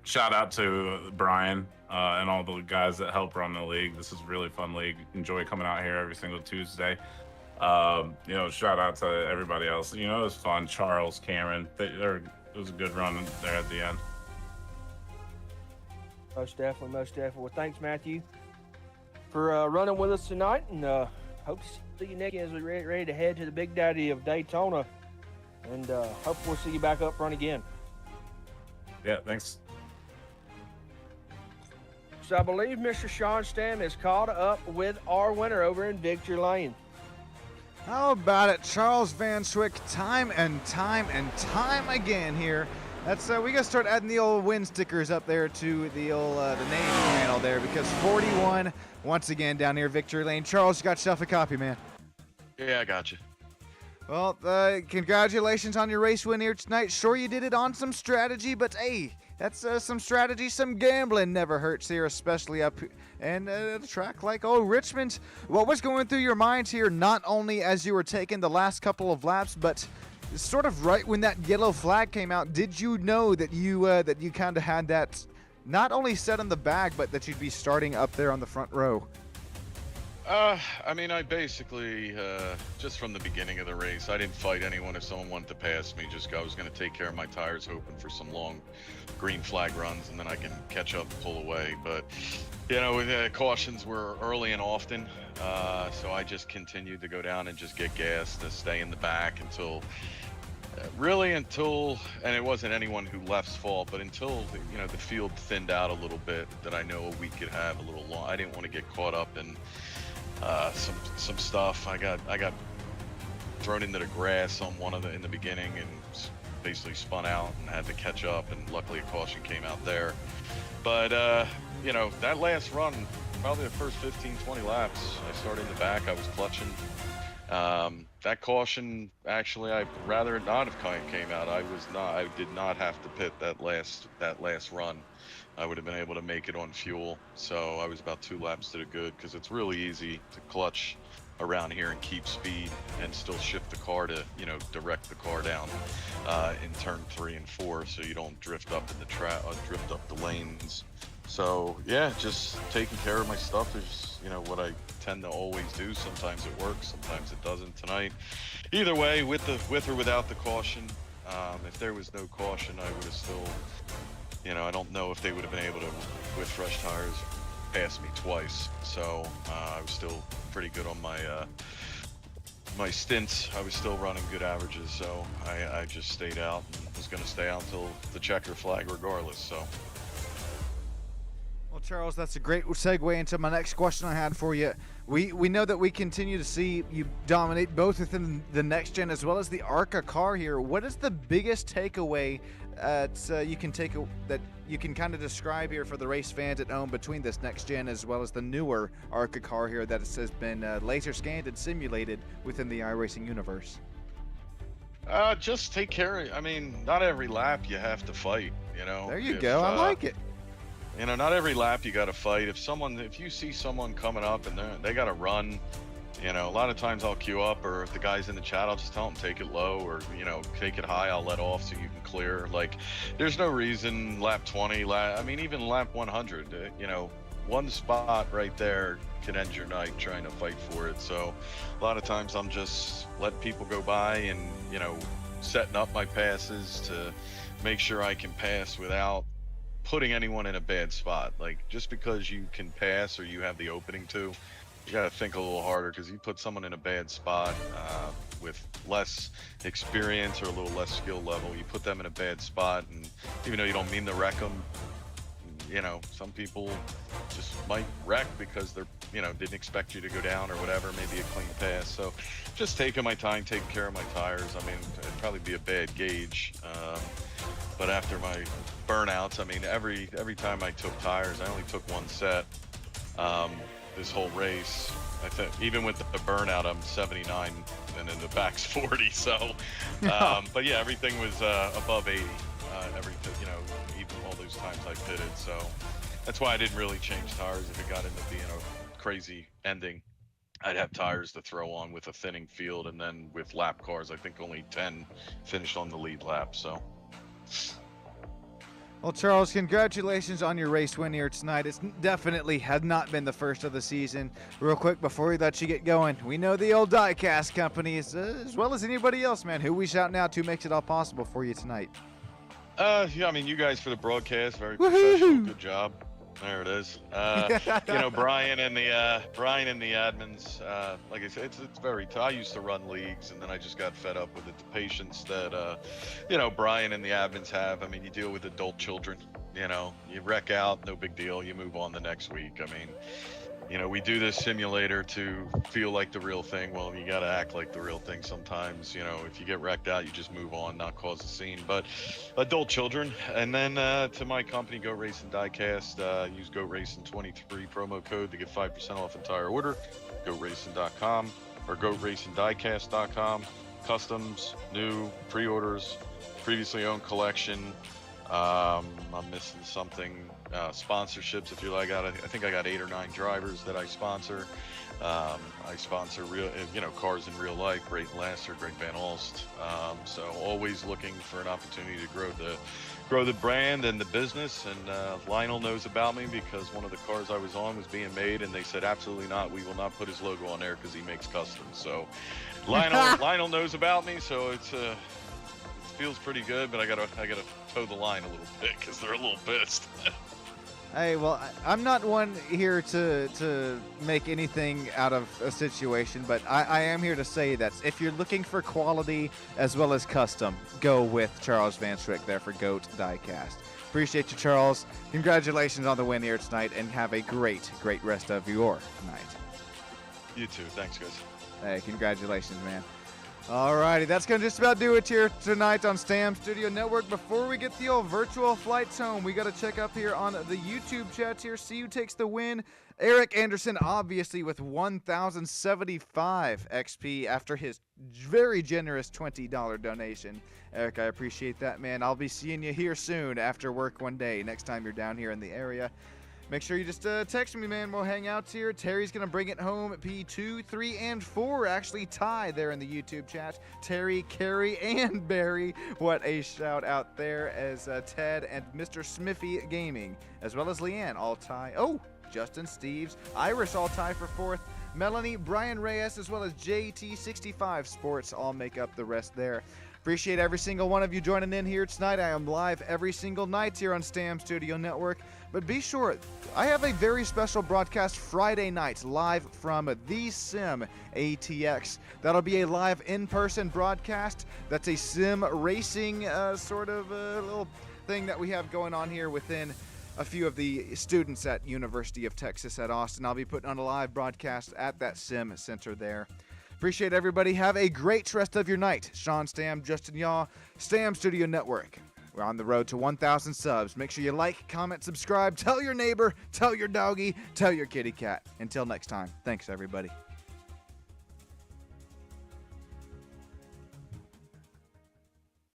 Shout out to Brian and all the guys that help run the league. This is a really fun league. Enjoy coming out here every single Tuesday. Shout out to everybody else. It was fun. Charles, Cameron, it was a good run there at the end. Most definitely. Well, thanks, Matthew, for running with us tonight, and hope to see you next as we're ready to head to the Big Daddy of Daytona, and hope we'll see you back up front again. Yeah, thanks. So I believe Mr. Sean Stam is caught up with our winner over in Victory Lane. How about it, Charles Van Swick, time and time again here. That's we gotta start adding the old win stickers up there to the old the name panel there, because 41 once again down here Victory Lane. Charles, you got yourself a copy, man. Yeah, I got you. Well, congratulations on your race win here tonight. Sure, you did it on some strategy, but hey, that's some strategy, some gambling never hurts here, especially up and a track like Richmond. What was going through your mind here, not only as you were taking the last couple of laps, but sort of right when that yellow flag came out? Did you know that you kind of had that not only set in the back, but that you'd be starting up there on the front row? I mean, I basically, just from the beginning of the race, I didn't fight anyone. If someone wanted to pass me, I was going to take care of my tires, hoping for some long green flag runs, and then I can catch up and pull away. But, you know, cautions were early and often, so I just continued to go down and just get gas to stay in the back until, and it wasn't anyone who left's fault, but until, you know, the field thinned out a little bit, that I know we could have a little long. I didn't want to get caught up in some stuff. I got thrown into the grass on in the beginning and basically spun out and had to catch up, and luckily a caution came out there. But you know, that last run, probably the first 15-20 laps, I started in the back, I was clutching. That caution, actually, I'd rather it not have came out. I did not have to pit that last run. I would have been able to make it on fuel. So I was about 2 laps to the good, because it's really easy to clutch around here and keep speed and still shift the car to, you know, direct the car down in turn 3 and 4, so you don't drift up in the drift up the lanes. So yeah, just taking care of my stuff is, you know, what I tend to always do. Sometimes it works, sometimes it doesn't. Tonight, either way, with or without the caution, if there was no caution, I would have still, you know, I don't know if they would have been able to, with fresh tires, pass me twice. So I was still pretty good on my stints. I was still running good averages, so I just stayed out and was going to stay out until the checker flag regardless. So. Well, Charles, that's a great segue into my next question I had for you. We know that we continue to see you dominate both within the next gen as well as the ARCA car here. What is the biggest takeaway that you can kind of describe here for the race fans at home between this next gen as well as the newer ARCA car here that has been laser scanned and simulated within the iRacing universe? Just take care. I mean, not every lap you have to fight. You know. There you go. I like it. You know, not every lap you got to fight. If you see someone coming up and they got to run, you know, a lot of times I'll queue up, or if the guy's in the chat, I'll just tell him take it low, or, you know, take it high, I'll let off so you can clear. Like, there's no reason lap 20, I mean, even lap 100, you know, one spot right there could end your night trying to fight for it. So a lot of times I'm just letting people go by and, you know, setting up my passes to make sure I can pass without putting anyone in a bad spot. Like, just because you can pass or you have the opening to, you got to think a little harder, because you put someone in a bad spot with less experience or a little less skill level, you put them in a bad spot, and even though you don't mean to wreck them, you know, some people just might wreck because they're, you know, didn't expect you to go down or whatever, maybe a clean pass. So just taking my time, taking care of my tires. I mean, it'd probably be a bad gauge. But after my burnouts, I mean, every time I took tires, I only took one set this whole race. I think even with the burnout, I'm 79 and then the back's 40. So, but yeah, everything was above 80. You know, even all those times I pitted. So that's why I didn't really change tires. If it got into being a crazy ending, I'd have tires to throw on with a thinning field. And then with lap cars, I think only 10 finished on the lead lap. So. Well, Charles, congratulations on your race win here tonight. It's definitely had not been the first of the season. Real quick, before we let you get going, we know the old diecast company is, as well as anybody else, man, who we shouting out to makes it all possible for you tonight. Yeah, I mean, you guys for the broadcast, very professional, good job. There it is. You know, Brian and the admins, like I said, it's very tough. I used to run leagues, and then I just got fed up with the patience that, you know, Brian and the admins have. I mean, you deal with adult children, you know, you wreck out, no big deal. You move on the next week. I mean, you know, we do this simulator to feel like the real thing. Well, you got to act like the real thing sometimes. You know, if you get wrecked out, you just move on, not cause a scene. But adult children. And then to my company, Go Racing Diecast, use Go Racing 23 promo code to get 5% off entire order. GoRacing.com or GoRacingDiecast.com. Customs, new, pre-orders, previously owned collection. I'm missing something. sponsorships. If you like, I think I got 8 or 9 drivers that I sponsor. I sponsor real, cars in real life. Greg Lasser, Greg Van Alst. So always looking for an opportunity to grow the brand and the business. And Lionel knows about me because one of the cars I was on was being made, and they said absolutely not. We will not put his logo on there because he makes customs. So Lionel knows about me. So it feels pretty good, but I gotta toe the line a little bit because they're a little pissed. Hey, well, I'm not one here to make anything out of a situation, but I am here to say that if you're looking for quality as well as custom, go with Charles Van Schrick there for GOAT Diecast. Appreciate you, Charles. Congratulations on the win here tonight, and have a great rest of your night. You too. Thanks, guys. Hey, congratulations, man. Alrighty, that's going to just about do it here tonight on Stam Studio Network. Before we get the old virtual flights home, we got to check up here on the YouTube chats here, see who takes the win. Eric Anderson, obviously, with 1,075 XP after his very generous $20 donation. Eric, I appreciate that, man. I'll be seeing you here soon after work one day, next time you're down here in the area. Make sure you just text me, man. We'll hang out here. Terry's going to bring it home at P2, 3, and 4. Actually tie there in the YouTube chat. Terry, Carrie, and Barry. What a shout out there as Ted and Mr. Smithy Gaming, as well as Leanne, all tie. Oh, Justin Steves, Irish all tie for 4th. Melanie, Brian Reyes, as well as JT65 Sports all make up the rest there. Appreciate every single one of you joining in here tonight. I am live every single night here on Stam Studio Network. But be sure, I have a very special broadcast Friday night live from The Sim ATX. That'll be a live in-person broadcast. That's a sim racing sort of little thing that we have going on here within a few of the students at University of Texas at Austin. I'll be putting on a live broadcast at that sim center there. Appreciate everybody. Have a great rest of your night. Sean Stam, Justin Yaw, Stam Studio Network. We're on the road to 1,000 subs. Make sure you like, comment, subscribe, tell your neighbor, tell your doggy, tell your kitty cat. Until next time, thanks everybody.